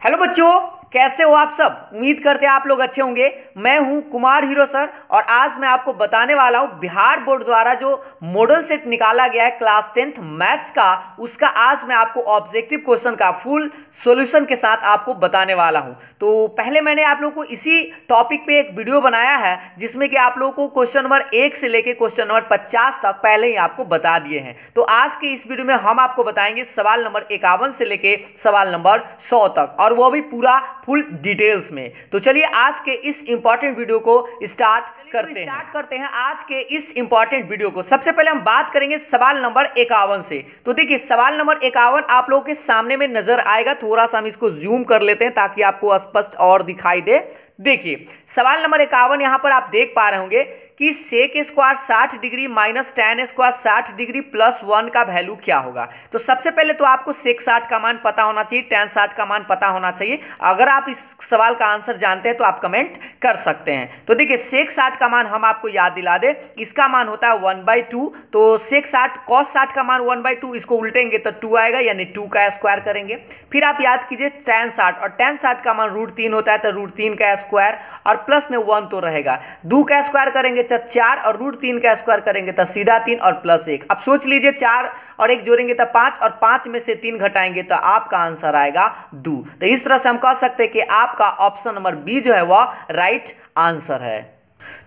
Hello बच्चों, कैसे हो आप सब। उम्मीद करते हैं आप लोग अच्छे होंगे। मैं हूं कुमार हीरो सर और आज मैं आपको बताने वाला हूं बिहार बोर्ड द्वारा जो मॉडल सेट निकाला गया है क्लास 10th मैथ्स का, उसका आज मैं आपको ऑब्जेक्टिव क्वेश्चन का फुल सॉल्यूशन के साथ आपको बताने वाला हूं। तो पहले मैंने आप लोगों को इसी टॉपिक पे एक वीडियो बनाया है जिसमें कि आप लोगों को क्वेश्चन नंबर 1 से लेकर क्वेश्चन नंबर 50 तक पहले ही आपको बता दिए हैं। तो आज के इस वीडियो में हम आपको बताएंगे सवाल नंबर 51 से लेके सवाल नंबर 100 तक, और वो भी पूरा फुल डिटेल्स में। तो चलिए आज के इस इंपॉर्टेंट वीडियो को स्टार्ट करते हैं आज के इस इंपॉर्टेंट वीडियो को। सबसे पहले हम बात करेंगे सवाल नंबर 51 से। तो देखिए सवाल नंबर 51 आप लोगों के सामने में नजर आएगा। थोड़ा सा हम इसको जूम कर लेते हैं ताकि आपको स्पष्ट और दिखाई दे। देखिए सवाल नंबर 51 यहां पर आप देख पा रहे होंगे कि sec square 60 degree minus tan square 60 degree plus 1 का वैल्यू क्या होगा। तो सबसे पहले तो आपको सेक 60 का मान पता होना चाहिए, tan 60 का मान पता होना चाहिए। अगर आप इस सवाल का आंसर जानते हैं तो आप कमेंट कर सकते हैं। तो देखिए सेक 60 का मान हम आपको याद दिला दे, इसका मान होता है 1/2। तो सेक 60 cos 60 का मान 1/2, इसको उल्टेंगे तो 2 आएगा, यानी 2 का स्क्वायर करेंगे। फिर आप याद कीजिए tan 60, और tan 60 का मान √3 होता है, तो √3 का स्क्वायर और प्लस में 1 तो रहेगा। 2 का स्क्वायर करेंगे तो 4 और √3 का स्क्वायर करेंगे तो सीधा 3 और प्लस 1। अब सोच लीजिए 4 और 1 जोड़ेंगे तो 5 और 5 में से 3 घटाएंगे तो आपका आंसर आएगा 2। तो इस तरह से हम कह सकते हैं कि आपका ऑप्शन नंबर बी जो है वह राइट आंसर है।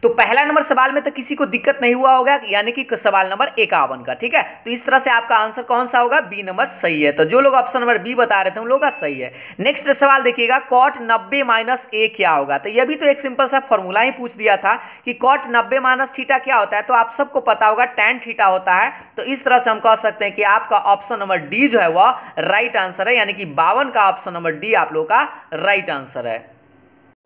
तो पहला नंबर सवाल में तो किसी को दिक्कत नहीं हुआ होगा, यानी कि सवाल नंबर 51 का। ठीक है, तो इस तरह से आपका आंसर कौन सा होगा, बी नंबर सही है। तो जो लोग ऑप्शन नंबर बी बता रहे थे उन लोगों का सही है। नेक्स्ट सवाल देखिएगा, cot 90 माइनस ए क्या होगा। तो यह भी तो एक सिंपल सा फॉर्मूला ही पूछ दिया था कि cot 90 माइनस थीटा क्या होता है। तो आप सबको पता होगा tan थीटा होता है। तो इस तरह से हम कह सकते हैं कि आपका ऑप्शन नंबर डी जो है वह राइट आंसर है, यानी कि 52 का ऑप्शन नंबर डी आप लोगों का राइट आंसर है।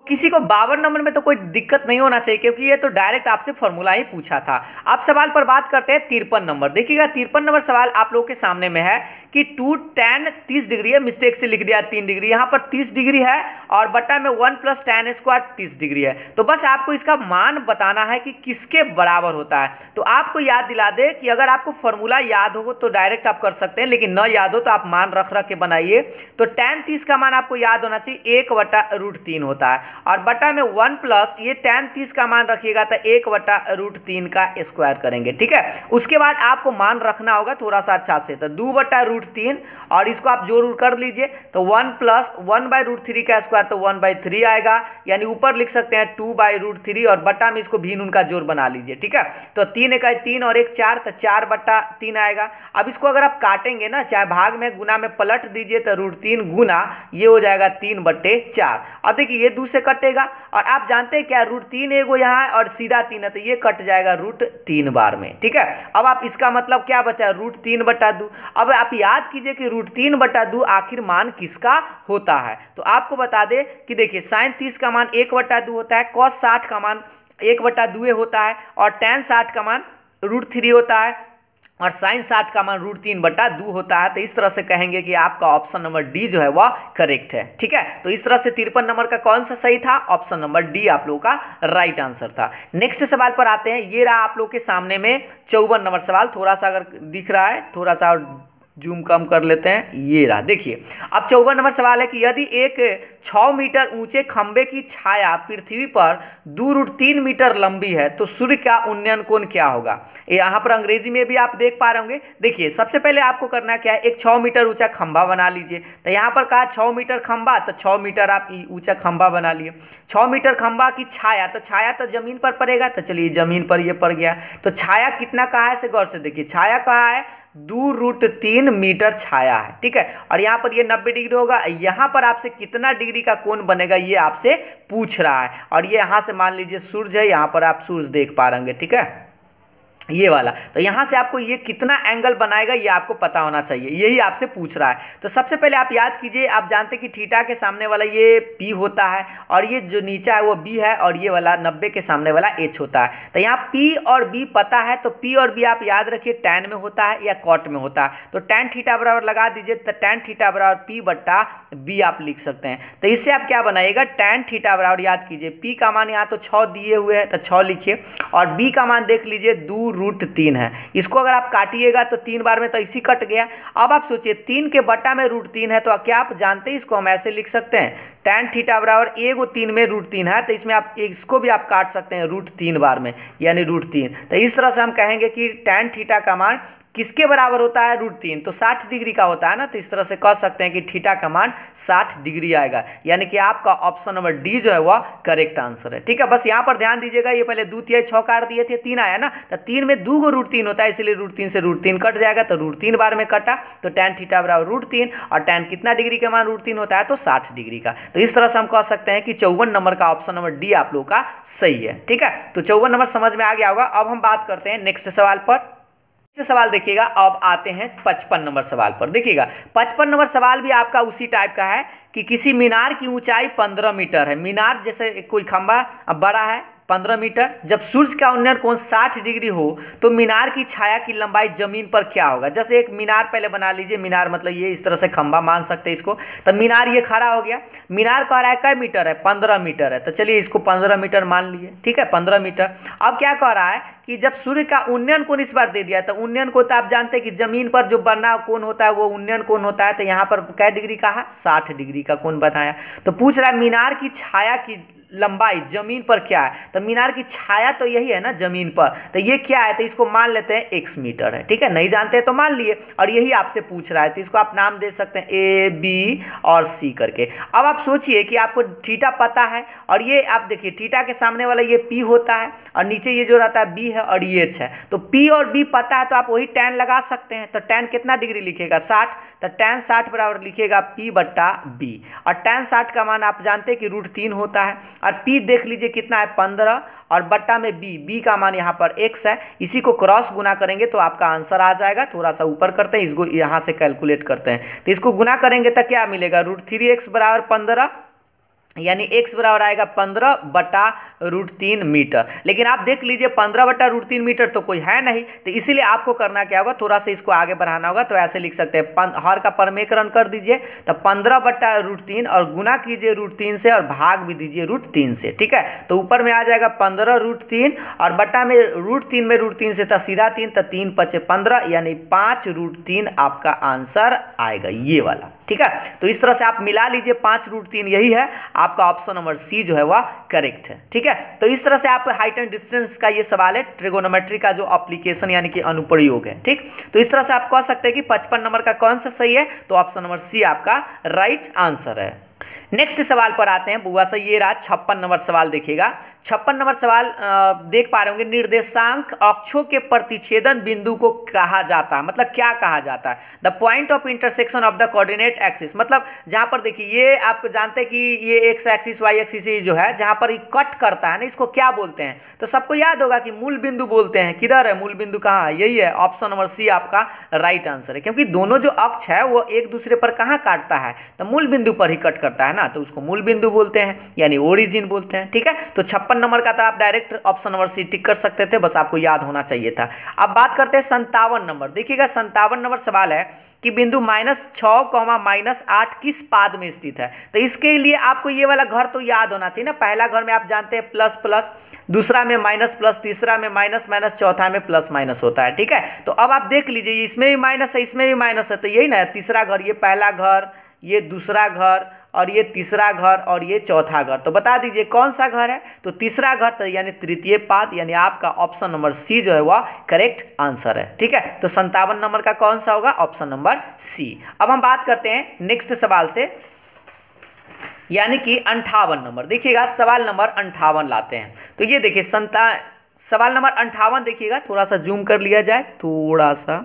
किसी को 52 नंबर में तो कोई दिक्कत नहीं होना चाहिए क्योंकि ये तो डायरेक्ट आपसे फॉर्मूला ही पूछा था। अब सवाल पर बात करते हैं 53 नंबर। देखिएगा 53 नंबर सवाल आप लोगों के सामने में है कि 2 tan 30 डिग्री है, मिस्टेक से लिख दिया 3 डिग्री, यहाँ पर 30 डिग्री है और बटा में 1 प्लस tan स्क्वायर 30 डिग्री है। तो बस आपको इसका मान बताना है कि किसके बराबर होता है। तो आपको याद दिला दे कि अगर आपको फॉर्मूला याद हो तो डायरेक्ट आप कर सकते हैं, लेकिन न याद हो तो आप मान रख रख के बनाइए। तो tan 30 का मान आपको याद होना चाहिए 1/√3 होता है, और बटा में 1 प्लस ये tan 30 का मान रखिएगा तो 1/√3 का स्क्वायर करेंगे। ठीक है, उसके बाद आपको मान रखना होगा थोड़ा सा अच्छा से, तो 2/√3 और इसको आप जोड़ कर लीजिए तो 1 प्लस 1/√3 का स्क्वायर तो 1/3 आएगा, यानी ऊपर लिख सकते हैं 2/√3 और बटा में इसको भिन्न उनका जोड़ बना लीजिए। ठीक है, तो 3 × 3 और 1 4, तो 4/3 आएगा। अब इसको अगर आप काटेंगे ना, चाहे भाग में गुना में पलट दीजिए तो √3 गुना ये हो जाएगा 3/4। अब देखिए ये 2 से कटेगा और आप जानते हैं क्या, √3 एगो यहाँ है और सीधा 3 है, तो ये कट जाएगा √3 बार में। ठीक है, अब आप इसका मतलब क्या बचा, √3/2। अब आप याद कीजिए कि √3/2 आखिर मान किसका होता है। तो आपको बता दे कि देखिए sin 30 का मान 1/2 होता है, cos 60 का मान 1/2 होता है, और tan 60 का मान √3 होता है, और sin 60 का मान √3/2 होता है। तो इस तरह से कहेंगे कि आपका ऑप्शन नंबर डी जो है वह करेक्ट है। ठीक है, तो इस तरह से 53 नंबर का कौन सा सही था, ऑप्शन नंबर डी आप लोगों का राइट आंसर था। नेक्स्ट सवाल पर आते हैं। ये रहा आप लोग के सामने में 54 नंबर सवाल। थोड़ा सा अगर दिख रहा है, थोड़ा सा जूम कम कर लेते हैं, ये रहा। देखिए अब 54 नंबर सवाल है कि यदि एक 6 मीटर ऊंचे खंबे की छाया पृथ्वी पर 2√3 मीटर लंबी है तो सूर्य का उन्नयन कोण क्या होगा। यहाँ पर अंग्रेजी में भी आप देख पा रहे होंगे। देखिए सबसे पहले आपको करना क्या है, एक 6 मीटर ऊंचा खंबा बना लीजिए। तो यहाँ पर कहा 6 मीटर खंबा, तो 6 मीटर आप ऊंचा खंबा बना लिए। 6 मीटर खंबा की छाया, तो छाया तो जमीन पर पड़ेगा, तो चलिए जमीन पर ये पड़ गया। तो छाया कितना कहा है, से गौर से देखिए, छाया कहा है 2√3 मीटर छाया है। ठीक है, और यहाँ पर ये 90 डिग्री होगा। यहाँ पर आपसे कितना डिग्री का कोण बनेगा ये आपसे पूछ रहा है, और ये यहाँ से मान लीजिए सूर्य है, यहाँ पर आप सूर्य देख पा रहे हैं। ठीक है, ये वाला, तो यहां से आपको ये कितना एंगल बनाएगा ये आपको पता होना चाहिए, यही आपसे पूछ रहा है। तो सबसे पहले आप याद कीजिए, आप जानते हैं कि थीटा के सामने वाला ये P होता है, और ये जो नीचा है वो B है, और ये वाला 90 के सामने वाला H होता है। तो यहाँ P और B पता है, तो P और B आप याद रखिए tan में होता है या cot में होता है। तो tan थीटा बराबर लगा दीजिए, तो tan थीटा बराबर P/B आप लिख सकते हैं। तो इससे आप क्या बनाइएगा, tan थीटा बराबर याद कीजिए, P का मान यहाँ तो 6 दिए हुए हैं तो 6 लिखिए, और B का मान देख लीजिए √3 है। इसको अगर आप काटिएगा तो 3 बार में तो इसी कट गया। अब आप सोचिए 3 के बट्टा में √3 है, तो क्या आप जानते हैं इसको हम ऐसे लिख सकते हैं, tan थीटा बराबर 1/3 में √3 है, तो इसमें आप इसको भी आप काट सकते हैं √3 बार में, यानी √3। तो इस तरह से हम कहेंगे कि tan थीटा का मान किसके बराबर होता है, √3, तो 60 डिग्री का होता है ना। तो इस तरह से कह सकते हैं कि थीटा का मान 60 डिग्री आएगा, यानी कि आपका ऑप्शन नंबर डी जो है वह करेक्ट आंसर है। ठीक है, बस यहाँ पर ध्यान दीजिएगा, ये पहले 2 तिहाई 6 काट दिए थे, 3 आया ना, तो 3 में 2 को √3 होता है, इसलिए √3 से √3 कट जाएगा, तो √3 बार में कटा, तो tan थीटा बराबर √3, और tan कितना डिग्री का मान √3 होता है, तो 60 डिग्री का। तो इस तरह से हम कह सकते हैं कि 54 नंबर का ऑप्शन नंबर डी आप लोग का सही है। ठीक है, तो 54 नंबर समझ में आ गया होगा। अब हम बात करते हैं नेक्स्ट सवाल पर। सवाल देखिएगा, अब आते हैं 55 नंबर सवाल पर। देखिएगा 55 नंबर सवाल भी आपका उसी टाइप का है कि किसी मीनार की ऊंचाई 15 मीटर है। मीनार जैसे कोई खंबा बड़ा है 15 मीटर, जब सूर्य का उन्नयन कोण 60 डिग्री हो तो मीनार की छाया की लंबाई जमीन पर क्या होगा। जैसे एक मीनार पहले बना लीजिए, मीनार मतलब ये इस तरह से खंबा मान सकते हैं इसको, तो मीनार ये खड़ा हो गया। मीनार कह रहा है कै मीटर है, 15 मीटर है, तो चलिए इसको 15 मीटर मान लिए। ठीक है, 15 मीटर। अब क्या कह रहा है कि जब सूर्य का उन्नयन कोण इस बार दे दिया, तो उन्नयन कोण तो आप जानते हैं कि जमीन पर जो बना कोण होता है वो उन्नयन कोण होता है, तो यहाँ पर कै डिग्री का है, 60 डिग्री का कोण बनाया। तो पूछ रहा है मीनार की छाया की लंबाई जमीन पर क्या है, तो मीनार की छाया तो यही है ना जमीन पर, तो ये क्या है, तो इसको मान लेते हैं x मीटर है। ठीक है, नहीं जानते हैं तो मान लिए, और यही आपसे पूछ रहा है, तो इसको आप नाम दे सकते हैं A, B और C करके। अब आप सोचिए कि आपको थीटा पता है, और ये आप देखिए थीटा के सामने वाला ये P होता है, और नीचे ये जो रहता है B है और ये H है, तो P और B पता है, तो आप वही tan लगा सकते हैं। तो tan कितना डिग्री लिखेगा, 60, तो tan 60 बराबर लिखेगा P/B, और tan 60 का मान आप जानते हैं कि √3 होता है, और P देख लीजिए कितना है 15, और बट्टा में B का मान यहाँ पर x है, इसी को क्रॉस गुना करेंगे तो आपका आंसर आ जाएगा। थोड़ा सा ऊपर करते हैं, इसको यहाँ से कैलकुलेट करते हैं, तो इसको गुना करेंगे तो क्या मिलेगा, √3x बराबर 15, यानी x बराबर आएगा 15/√3 मीटर। लेकिन आप देख लीजिए 15/√3 मीटर तो कोई है नहीं, तो इसीलिए आपको करना क्या होगा, थोड़ा सा इसको आगे बढ़ाना होगा। तो ऐसे लिख सकते हैं, हर का परमेकरण कर दीजिए, तो 15/√3 और गुना कीजिए √3 से, और भाग भी दीजिए √3 से। ठीक है, तो ऊपर में आ जाएगा 15√3, और बट्टा में √3 में √3 से था सीधा 3, तो 3 × 5 = 15, यानी 5√3 आपका आंसर आएगा ये वाला। ठीक है, तो इस तरह से आप मिला लीजिए, 5√3 यही है आपका ऑप्शन नंबर सी जो है वह करेक्ट है। ठीक है, तो इस तरह से आप हाइट एंड डिस्टेंस का ये सवाल है, ट्रिगोनोमेट्री का जो एप्लीकेशन यानी कि अनुप्रयोग है। ठीक, तो इस तरह से आप कह सकते हैं कि 55 नंबर का कौन सा सही है, तो ऑप्शन नंबर सी आपका राइट आंसर है। नेक्स्ट सवाल पर आते हैं बुआ से, ये रहा 56 नंबर सवाल। देखिएगा 56 नंबर सवाल देख पा रहे होंगे, निर्देशांक अक्षों के प्रतिच्छेदन बिंदु को कहा जाता है, मतलब क्या कहा जाता है, the point of intersection of the coordinate axis. मतलब जहां पर देखिए ये आप जानते हैं कि ये एक्स एक्सिस वाई एक्सिस जो है जहां पर ये कट करता है ना, इसको क्या बोलते हैं, तो सबको याद होगा कि मूल बिंदु बोलते हैं। किधर है मूल बिंदु, कहाँ है, यही है, ऑप्शन नंबर सी आपका राइट आंसर है, क्योंकि दोनों जो अक्ष है वो एक दूसरे पर कहाँ काटता है, तो मूल बिंदु पर ही कट करता है ना, तो उसको मूल बिंदु बोलते हैं, यानी ओरिजिन बोलते हैं। ठीक है, तो 56 नंबर का था, आप डायरेक्ट ऑप्शन नंबर सी टिक कर सकते थे, बस आपको याद होना चाहिए था। अब बात करते हैं 57 नंबर। देखिएगा 57 नंबर सवाल है कि बिंदु -6, -8 किस पाद में स्थित है, तो इसके लिए आपको ये वाला घर तो याद होना चाहिए ना। पहला घर में आप जानते हैं प्लस प्लस, दूसरा में माइनस प्लस, तीसरा में माइनस माइनस, चौथा में प्लस माइनस होता है। ठीक है, तो अब आप देख लीजिए इसमें भी माइनस है, इसमें भी माइनस है, तो यही ना तीसरा घर, ये पहला घर, ये दूसरा घर, और ये तीसरा घर, और ये चौथा घर, तो बता दीजिए कौन सा घर है, तो तीसरा घर, तो यानी तृतीय पाद, यानी आपका ऑप्शन नंबर सी जो है वह करेक्ट आंसर है। ठीक है, तो 57 नंबर का कौन सा होगा, ऑप्शन नंबर सी। अब हम बात करते हैं नेक्स्ट सवाल से, यानी कि 58 नंबर। देखिएगा सवाल नंबर 58 लाते हैं, तो ये देखिए सवाल नंबर 58 देखिएगा, थोड़ा सा जूम कर लिया जाए, थोड़ा सा,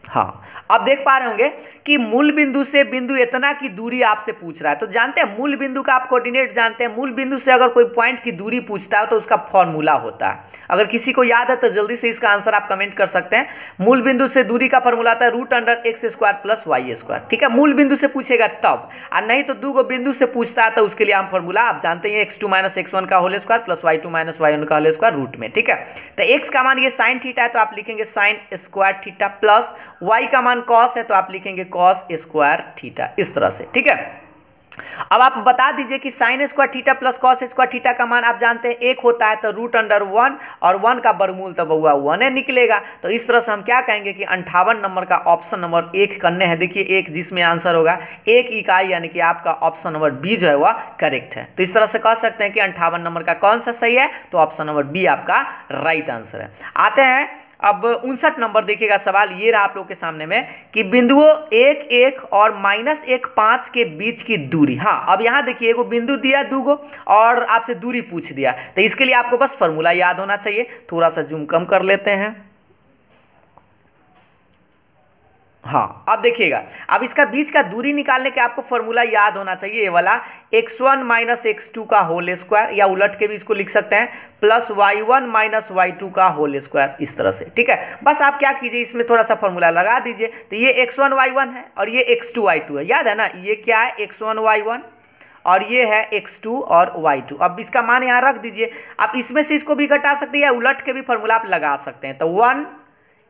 हाँ, अब देख पा रहे होंगे कि मूल बिंदु से बिंदु इतना की दूरी आपसे पूछ रहा है। तो जानते हैं मूल बिंदु का आप कोऑर्डिनेट जानते हैं, मूल बिंदु से अगर कोई पॉइंट की दूरी पूछता है तो उसका फॉर्मूला होता है। अगर किसी को याद है तो जल्दी से इसका आंसर आप कमेंट कर सकते हैं। मूल बिंदु से दूरी का फॉर्मूला आता है √x² + y²। ठीक है, मूल बिंदु से पूछेगा तब, और नहीं तो दो गो बिंदु से पूछता है तो उसके लिए हम फॉर्मूला आप जानते हैं, x2 - x1 का होल स्क्वायर + y2 - y1 का होल स्क्वायर रूट में। ठीक है, तो x का मान ये sin थीटा है, तो आप लिखेंगे sin² थीटा, प्लस y का मान cos है, तो आप लिखेंगे cos² थीटा, इस तरह से। ठीक है, अब आप बता दीजिए कि sine square theta plus cos square theta का मान आप जानते हैं 1 होता है, तो रूट अंडर 1 और 1 का वर्गमूल तब हुआ 1 निकलेगा। तो इस तरह से हम क्या कहेंगे कि 58 नंबर का ऑप्शन नंबर 1 करने हैं। देखिए 1 जिसमें आंसर होगा 1 इकाई, यानी कि आपका ऑप्शन नंबर बी जो है वह करेक्ट है। तो इस तरह से कह सकते हैं कि 58 नंबर का कौन सा सही है, तो ऑप्शन नंबर बी आपका राइट आंसर है। आते हैं अब 59 नंबर, देखिएगा सवाल ये रहा आप लोग के सामने में कि बिंदुओं 1 1 और -1 5 के बीच की दूरी। हाँ, अब यहाँ देखिए एगो बिंदु दिया दूगो और आपसे दूरी पूछ दिया, तो इसके लिए आपको बस फॉर्मूला याद होना चाहिए। थोड़ा सा जूम कम कर लेते हैं। हाँ, अब देखिएगा, अब इसका बीच का दूरी निकालने के आपको फॉर्मूला याद होना चाहिए, ये वाला x1 - x2 का होल स्क्वायर, या उलट के भी इसको लिख सकते हैं प्लस y1 - y2 का होल स्क्वायर, इस तरह से। ठीक है, बस आप क्या कीजिए, इसमें थोड़ा सा फॉर्मूला लगा दीजिए। तो ये x1 y1 है और ये x2 y2 है, याद है ना, ये क्या है x1 y1 और ये है x2 और y2। अब इसका मान यहाँ रख दीजिए। आप इसमें से इसको भी घटा सकते हैं या उलट के भी फॉर्मूला आप लगा सकते हैं। तो 1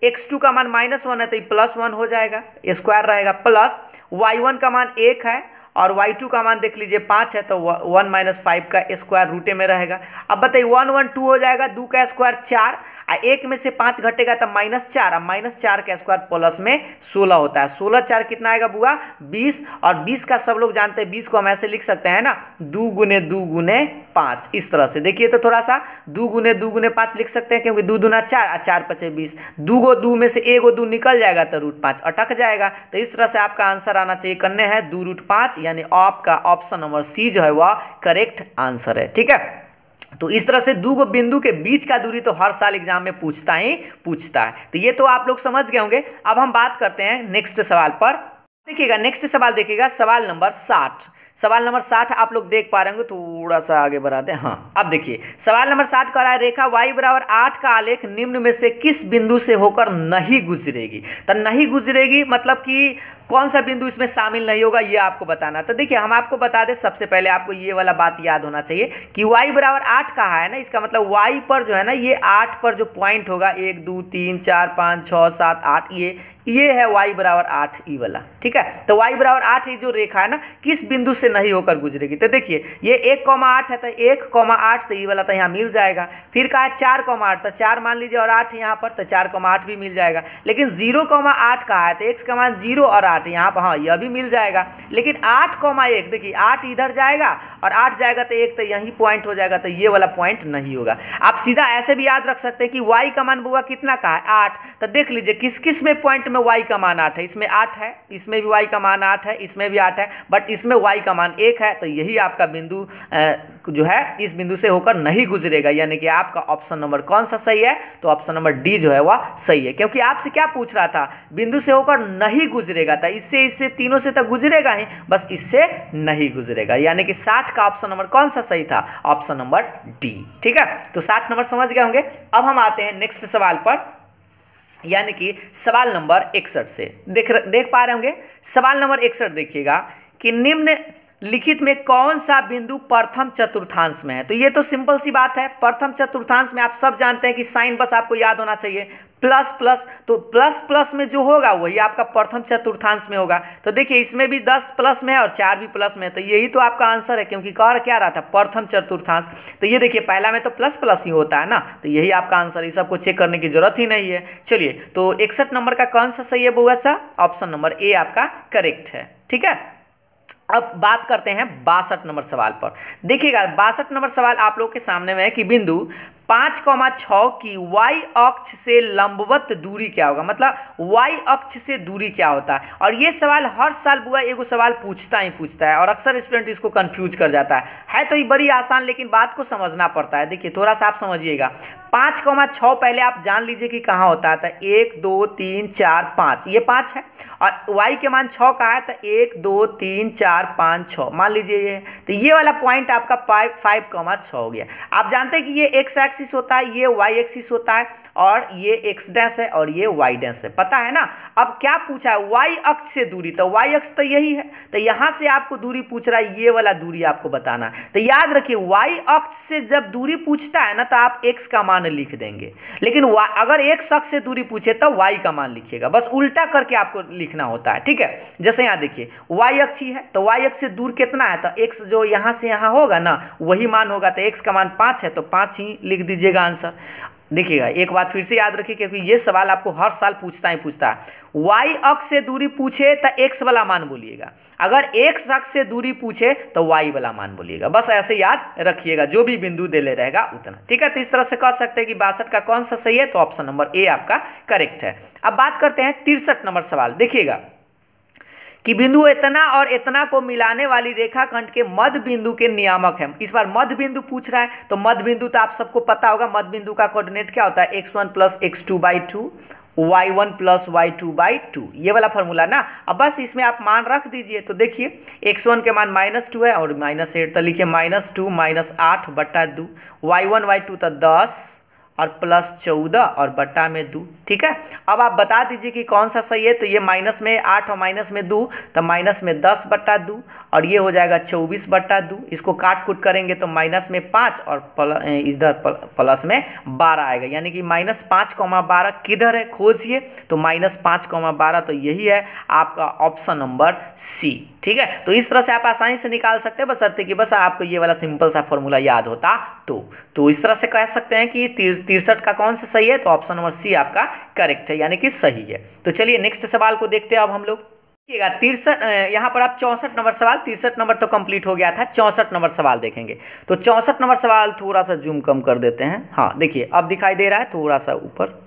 x2 का मान -1 है तो ये +1 हो जाएगा, स्क्वायर रहेगा, प्लस y1 का मान 1 है और y2 का मान देख लीजिए 5 है, तो 1 - 5 का स्क्वायर रूटे में रहेगा। अब बताइए 1 1 2 हो जाएगा, 2 का स्क्वायर 4, 1 में से 5 घटेगा तो -4, अब -4 का स्क्वायर प्लस में 16 होता है। 16 4 कितना आएगा बुआ 20, और 20 का सब लोग जानते हैं 20 को हम ऐसे लिख सकते हैं ना 2 × 2 × 5, इस तरह से। देखिए तो थोड़ा सा 2 × 2 × 5 लिख सकते हैं, क्योंकि 2 दूना 4 और 4 5 20, 2 गो 2 में से 1 गो 2 निकल जाएगा तो √5 अटक जाएगा। तो इस तरह से आपका आंसर आना चाहिए, करने हैं 2√5, यानी आपका ऑप्शन नंबर सी जो है वह करेक्ट आंसर है। ठीक है, तो इस तरह से दो बिंदु के बीच का दूरी तो हर साल एग्जाम में पूछता है। तो ये तो आप लोग समझ गए होंगे। अब हम बात करते हैं नेक्स्ट सवाल पर। देखिएगा नेक्स्ट सवाल, देखिएगा सवाल नंबर 60। सवाल नंबर 60 आप लोग देख पा रहे होंगे, थोड़ा सा आगे बढ़ाते हैं। हाँ, अब देखिए सवाल नंबर 60 कह रहा है रेखा y = 8 का आलेख निम्न में से किस बिंदु से होकर नहीं गुजरेगी। तो नहीं गुजरेगी मतलब कि कौन सा बिंदु इसमें शामिल नहीं होगा, ये आपको बताना। तो देखिए हम आपको बता दें, सबसे पहले आपको ये वाला बात याद होना चाहिए कि y = 8 कहा है ना, इसका मतलब y पर जो है ना, ये 8 पर जो पॉइंट होगा 1 2 3 4 5 6 7 8, ये है y = 8 ई वाला। ठीक है, तो y = 8 ये जो रेखा है ना, किस बिंदु से नहीं होकर गुजरेगी। तो देखिए ये 1,8 है, तो 1,8 तो ये वाला तो यहाँ मिल जाएगा। फिर कहा है 4,8, तो 4 मान लीजिए और 8 यहाँ पर, तो 4,8 भी मिल जाएगा। लेकिन 0,8 कहा है, तो x का मान 0 और 8 यहाँ पर, हाँ यह भी मिल जाएगा। लेकिन 8,1, देखिए 8 इधर जाएगा और 8 जाएगा तो 1 तो यही पॉइंट हो जाएगा, तो ये वाला पॉइंट नहीं होगा। आप सीधा ऐसे भी याद रख सकते हैं कि y का मान बुआ कितना का है 8, तो देख लीजिए किस किस में पॉइंट में y का मान 8 है। इसमें 8 है, इसमें भी y का मान 8 है, इसमें भी 8 है, बट इसमें y का मान 1 है। तो यही आपका बिंदु जो है इस बिंदु से होकर नहीं गुजरेगा, यानी कि आपका ऑप्शन नंबर कौन सा सही है, तो ऑप्शन नंबर डी जो है वह सही है। क्योंकि आपसे क्या पूछ रहा था, बिंदु से होकर नहीं गुजरेगा, था इससे तीनों से तो गुजरेगा ही, बस इससे नहीं गुजरेगा, यानी कि 60 का ऑप्शन नंबर कौन सा सही था, ऑप्शन नंबर डी। ठीक है, तो 60 नंबर समझ गए होंगे। अब हम आते हैं नेक्स्ट सवाल पर, यानी कि सवाल नंबर 61 से देख पा रहे होंगे। सवाल नंबर 61 देखिएगा कि निम्न लिखित में कौन सा बिंदु प्रथम चतुर्थांश में है। तो ये तो सिंपल सी बात है, प्रथम चतुर्थांश में आप सब जानते हैं कि साइन बस आपको याद होना चाहिए, प्लस प्लस, तो प्लस प्लस में जो होगा वही आपका प्रथम चतुर्थांश में होगा। तो देखिए इसमें भी 10 प्लस में है और 4 भी प्लस में है, तो यही तो आपका आंसर है, क्योंकि कह क्या रहा था प्रथम चतुर्थांश। तो ये देखिए पहला में तो प्लस प्लस ही होता है ना, तो यही आपका आंसर है, सबको चेक करने की जरूरत ही नहीं है। चलिए तो 61 नंबर का कौन सा सही है बुआ सा, ऑप्शन नंबर ए आपका करेक्ट है। ठीक है, अब बात करते हैं 62 नंबर सवाल पर। देखिएगा 62 नंबर सवाल आप लोग के सामने में है कि बिंदु 5,6 की y अक्ष से लंबवत दूरी क्या होगा, मतलब y अक्ष से दूरी क्या होता है। और ये सवाल हर साल बुआ एगो सवाल पूछता है और अक्सर स्टूडेंट इसको कंफ्यूज कर जाता है तो ये बड़ी आसान, लेकिन बात को समझना पड़ता है। देखिए थोड़ा सा आप समझिएगा, 5,6 पहले आप जान लीजिए कि कहाँ होता है, तो 1 2 3 4 5, ये 5 है और y के मान 6 का है, तो 1 2 3 4 5 6 मान लीजिए ये, तो ये वाला पॉइंट आपका 5,6 हो गया। आप जानते हैं कि ये x एक्सिस होता है, ये y एक्सिस होता है, और ये एक्स डैश है और ये वाई डैश है, पता है ना। अब क्या पूछा है, वाई अक्ष से दूरी, तो वाई अक्ष तो यही है, तो यहां से आपको दूरी पूछ रहा है, ये वाला दूरी आपको बताना है। तो याद रखिए वाई अक्ष से जब दूरी पूछता है ना तो आप एक्स का मान लिख देंगे, लेकिन अगर एक्स अक्ष से दूरी पूछे तो वाई का मान लिखिएगा, बस उल्टा करके आपको लिखना होता है, ठीक है। जैसे यहाँ देखिए वाई अक्ष ही है, तो वाई अक्ष से दूर कितना है, तो एक्स जो यहाँ से यहाँ होगा ना वही मान होगा, तो एक्स का मान 5 है तो 5 ही लिख दीजिएगा आंसर। देखिएगा एक बात फिर से याद रखिए, क्योंकि ये सवाल आपको हर साल पूछता है। वाई अक्ष से दूरी पूछे तो एक्स वाला मान बोलिएगा, अगर एक्स अक्ष से दूरी पूछे तो वाई वाला मान बोलिएगा, बस ऐसे याद रखिएगा, जो भी बिंदु दे ले रहेगा उतना, ठीक है। तो इस तरह से कह सकते हैं कि 62 का कौन सा सही है, तो ऑप्शन नंबर ए आपका करेक्ट है। अब बात करते हैं 63 नंबर सवाल। देखिएगा कि बिंदु इतना और इतना को मिलाने वाली रेखाखंड के मध्य बिंदु के नियामक है। इस बार मध्य बिंदु पूछ रहा है, तो मध्य बिंदु तो आप सबको पता होगा, मध्य बिंदु का कोऑर्डिनेट क्या होता है, x1 + x2/2 y1 + y2/2, ये वाला फॉर्मूला ना। अब बस इसमें आप मान रख दीजिए, तो देखिए x1 के मान -2 है और -8, तो लिखिए -2 - 8/2, y1 y2 तो 10 और +14 और बटा में 2, ठीक है। अब आप बता दीजिए कि कौन सा सही है, तो ये माइनस में 8 और माइनस में 2, तो माइनस में 10/2 और ये हो जाएगा 24/2। इसको काट कूट करेंगे तो माइनस में 5 और इधर प्लस में 12 आएगा, यानी कि -5,12 किधर है खोजिए, तो -5,12, तो यही है आपका ऑप्शन नंबर सी, ठीक है। तो इस तरह से आप आसानी से निकाल सकते हैं, बशर्ते कि बस आपको ये वाला सिंपल सा फॉर्मूला याद होता तो इस तरह से कह सकते हैं कि 63 का कौन सा सही है, तो ऑप्शन नंबर सी आपका करेक्ट है, यानी कि सही है। तो चलिए नेक्स्ट सवाल को देखते हैं अब हम लोग। देखिएगा 63, यहाँ पर आप 64 नंबर सवाल, 63 नंबर तो कंप्लीट हो गया था, 64 नंबर सवाल देखेंगे। तो 64 नंबर सवाल थोड़ा सा जूम कम कर देते हैं, हाँ देखिए अब दिखाई दे रहा है थोड़ा सा ऊपर,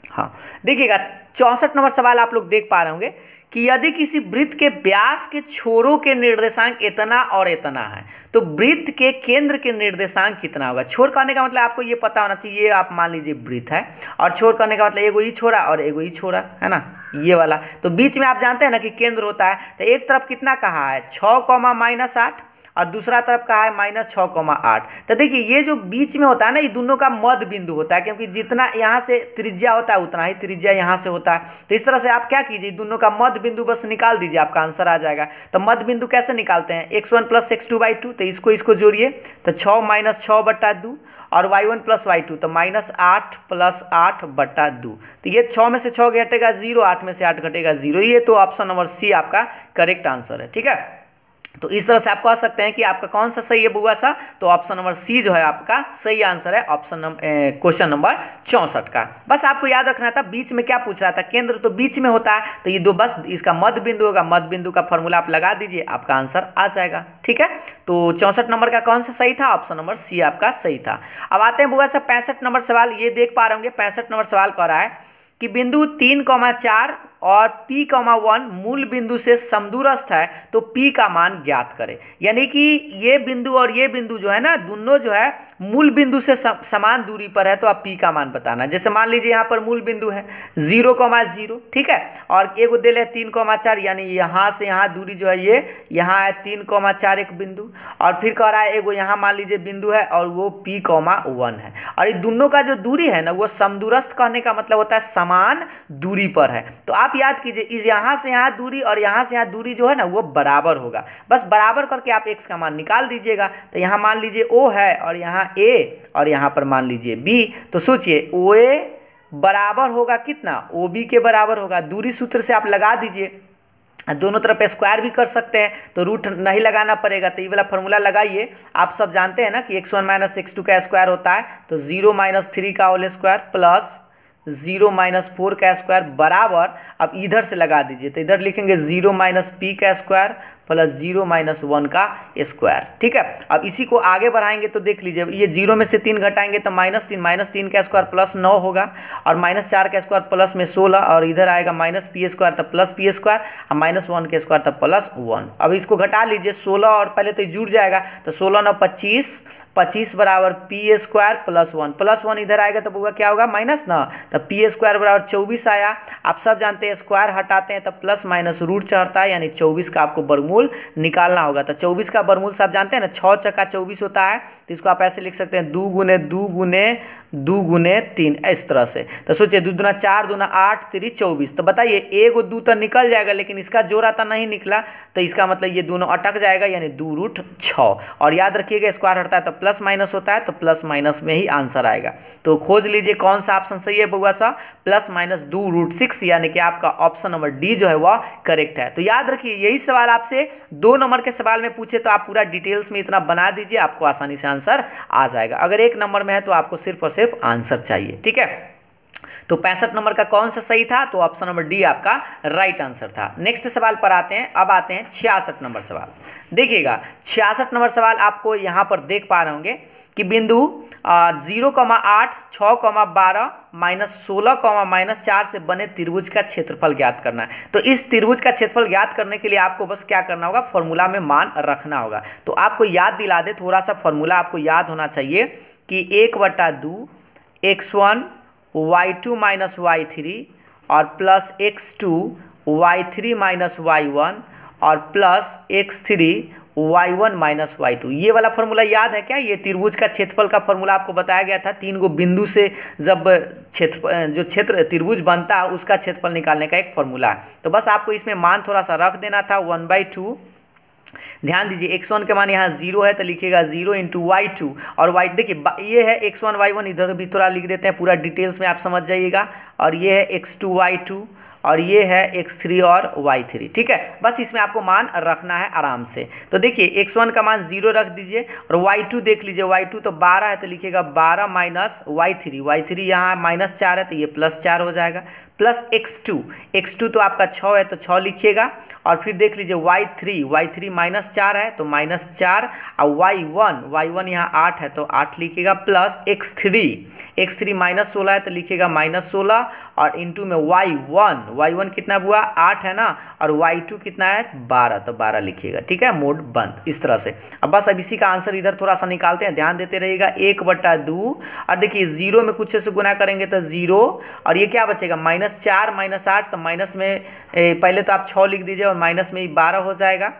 हाँ देखिएगा 64 नंबर सवाल आप लोग देख पा रहे होंगे कि यदि किसी वृत्त के व्यास के छोरों के निर्देशांक इतना और इतना है, तो वृत्त के केंद्र के निर्देशांक कितना होगा। छोर करने का मतलब आपको ये पता होना चाहिए, ये आप मान लीजिए वृत्त है और छोर करने का मतलब एगो ही छोरा और एगो ही छोरा है ना, ये वाला। तो बीच में आप जानते हैं ना कि केंद्र होता है, तो एक तरफ कितना कहा है 6, -8 और दूसरा तरफ कहा है -6,8। तो देखिए ये जो बीच में होता है ना, ये दोनों का मध्य बिंदु होता है, क्योंकि जितना यहाँ से त्रिज्या होता है उतना ही त्रिज्या यहाँ से होता है। तो इस तरह से आप क्या कीजिए, दोनों का मध्य बिंदु बस निकाल दीजिए, आपका आंसर आ जाएगा। तो मध्य बिंदु कैसे निकालते हैं, x1 + x2/2, तो इसको जोड़िए, तो 6 - 6/2 और y1 + y2, तो -8 + 8/2। तो ये 6 में से 6 घटेगा 0, 8 में से 8 घटेगा 0, ये तो ऑप्शन नंबर सी आपका करेक्ट आंसर है, ठीक है। तो इस तरह से आप कह सकते हैं कि आपका कौन सा सही है बुआ सा, तो ऑप्शन नंबर सी जो है आपका सही आंसर है, क्वेश्चन नंबर 64 का। बस आपको याद रखना था बीच में क्या पूछ रहा था, केंद्र तो बीच में होता है, तो ये दो बस इसका मध्य बिंदु होगा, मध्य बिंदु का फॉर्मूला आप लगा दीजिए, आपका आंसर आ जाएगा, ठीक है। तो 64 नंबर का कौन सा सही था, ऑप्शन नंबर सी आपका सही था। अब आते हैं बुआ सा 65 नंबर सवाल, ये देख पा रहे होंगे 65 नंबर सवाल कह रहा है कि बिंदु 3,4 और P,1 मूल बिंदु से समदूरस्थ है, तो P का मान ज्ञात करें। यानी कि ये बिंदु और ये बिंदु जो है ना, दोनों जो है मूल बिंदु से समान दूरी पर है, तो आप P का मान बताना। जैसे मान लीजिए यहाँ पर मूल बिंदु है 0,0, ठीक है, और एगो दे ले 3,4, यानी यहाँ से यहाँ दूरी जो है ये यहाँ है 3,4 एक बिंदु, और फिर कह रहा है एगो यहाँ मान लीजिए बिंदु है और वो P,1 है, और ये दोनों का जो दूरी है ना वो समदूरस्थ कहने का मतलब होता है समान दूरी पर है। तो आप याद कीजिए इस यहाँ से यहाँ दूरी और यहाँ से यहाँ दूरी जो है ना वो बराबर होगा, बस बराबर करके आप x का मान निकाल दीजिएगा। तो यहाँ मान लीजिए O है और यहाँ A और यहाँ पर मान लीजिए B, तो सोचिए OA बराबर होगा कितना, OB के बराबर होगा। दूरी सूत्र से आप लगा दीजिए, दोनों तरफ स्क्वायर भी कर सकते हैं, तो रूट नहीं लगाना पड़ेगा, तो ये वाला फॉर्मूला लगाइए। आप सब जानते हैं ना कि x1 - x2 का स्क्वायर होता है, तो 0 - 3 का होल स्क्वायर प्लस 0 - 4 का स्क्वायर बराबर, अब इधर से लगा दीजिए, तो इधर लिखेंगे 0 - p का स्क्वायर प्लस 0 - 1 का स्क्वायर, ठीक है। अब इसी को आगे बढ़ाएंगे तो देख लीजिए, ये 0 में से 3 घटाएंगे तो -3 का स्क्वायर प्लस 9 होगा, और -4 का स्क्वायर प्लस में 16, और इधर आएगा -p² तो प्लस p² और -1 के स्क्वायर तो +1। अब इसको घटा लीजिए 16 और पहले तो जुड़ जाएगा, तो 16 × 9 = 25 25 बराबर पी स्क्वायर प्लस वन इधर आएगा तो होगा क्या होगा माइनस ना, तो पी स्क्वायर बराबर 24 आया। आप सब जानते हैं स्क्वायर हटाते हैं तो प्लस माइनस रूट चढ़ता है, यानी 24 का आपको वर्गमूल निकालना होगा। तो 24 का वर्गमूल सब जानते हैं ना, 6 चक्का 24 होता है, तो इसको आप ऐसे लिख सकते हैं 2 गुने 2 गुने 2 गुने 3, इस तरह से। तो सोचिए 2 दूना 4 दूना 8 3 24, तो बताइए एगो 2 तो निकल जाएगा, लेकिन इसका जोड़ा तो नहीं निकला, तो इसका मतलब ये दोनों अटक जाएगा, यानी 2 रूट 6। और याद रखिएगा स्क्वायर हटता है तो प्लस माइनस होता है, तो प्लस माइनस में ही आंसर आएगा। तो खोज लीजिए कौन सा ऑप्शन सही है बउआ सा, प्लस माइनस 2 रूट 6, यानी कि आपका ऑप्शन नंबर डी जो है वह करेक्ट है। तो याद रखिए यही सवाल आपसे 2 नंबर के सवाल में पूछे तो आप पूरा डिटेल्स में इतना बना दीजिए, आपको आसानी से आंसर आ जाएगा। अगर 1 नंबर में है तो आपको सिर्फ और सिर्फ आंसर चाहिए, ठीक है। तो 65 नंबर का कौन सा सही था, तो ऑप्शन नंबर डी आपका राइट आंसर था। नेक्स्ट सवाल पर आते हैं, अब आते हैं 66 नंबर सवाल। देखिएगा 66 नंबर सवाल आपको यहाँ पर देख पा रहे होंगे कि बिंदु 0,8 6,12 -16, -4 से बने त्रिभुज का क्षेत्रफल ज्ञात करना है। तो इस त्रिभुज का क्षेत्रफल ज्ञात करने के लिए आपको बस क्या करना होगा, फॉर्मूला में मान रखना होगा। तो आपको याद दिला दे, थोड़ा सा फॉर्मूला आपको याद होना चाहिए कि 1/2 x1 y2 माइनस y3 और plus x2 y3 minus y1 और plus x3 y1 minus y2, ये वाला फॉर्मूला याद है क्या? ये त्रिभुज का क्षेत्रफल का फॉर्मूला आपको बताया गया था। 3 गो बिंदु से जब क्षेत्र त्रिभुज बनता है उसका क्षेत्रफल निकालने का एक फॉर्मूला है। तो बस आपको इसमें मान थोड़ा सा रख देना था, 1/2। ध्यान दीजिए x1 के मान यहाँ 0 है तो लिखिएगा 0 इंटू y2 और y, देखिए ये है x1 y1, इधर भी थोड़ा लिख देते हैं, पूरा डिटेल्स में आप समझ जाइएगा। और ये है x2 y2 और ये है x3 और y3, ठीक है। बस इसमें आपको मान रखना है आराम से। तो देखिए x1 का मान 0 रख दीजिए और y2 देख लीजिए, y2 तो 12 है तो लिखिएगा 12 माइनस y3 यहाँ -4 है तो ये +4 हो जाएगा, प्लस x2 तो आपका 6 है तो 6 लिखिएगा। और फिर देख लीजिए y3 -4 है तो -4 और y1 यहाँ 8 है तो 8 लिखिएगा, प्लस x3 -16 है तो लिखिएगा -16 और इंटू में y1 कितना हुआ 8 है ना, और y2 कितना है 12 तो 12 लिखिएगा, ठीक है। मोड बंद इस तरह से। अब बस अब इसी का आंसर इधर थोड़ा सा निकालते हैं, ध्यान देते रहिएगा। 1/2 और देखिए 0 में कुछ से गुना करेंगे तो 0 और ये क्या बचेगा -4 -8, तो माइनस में पहले तो आप 6 लिख दीजिए और माइनस में 12 हो जाएगा।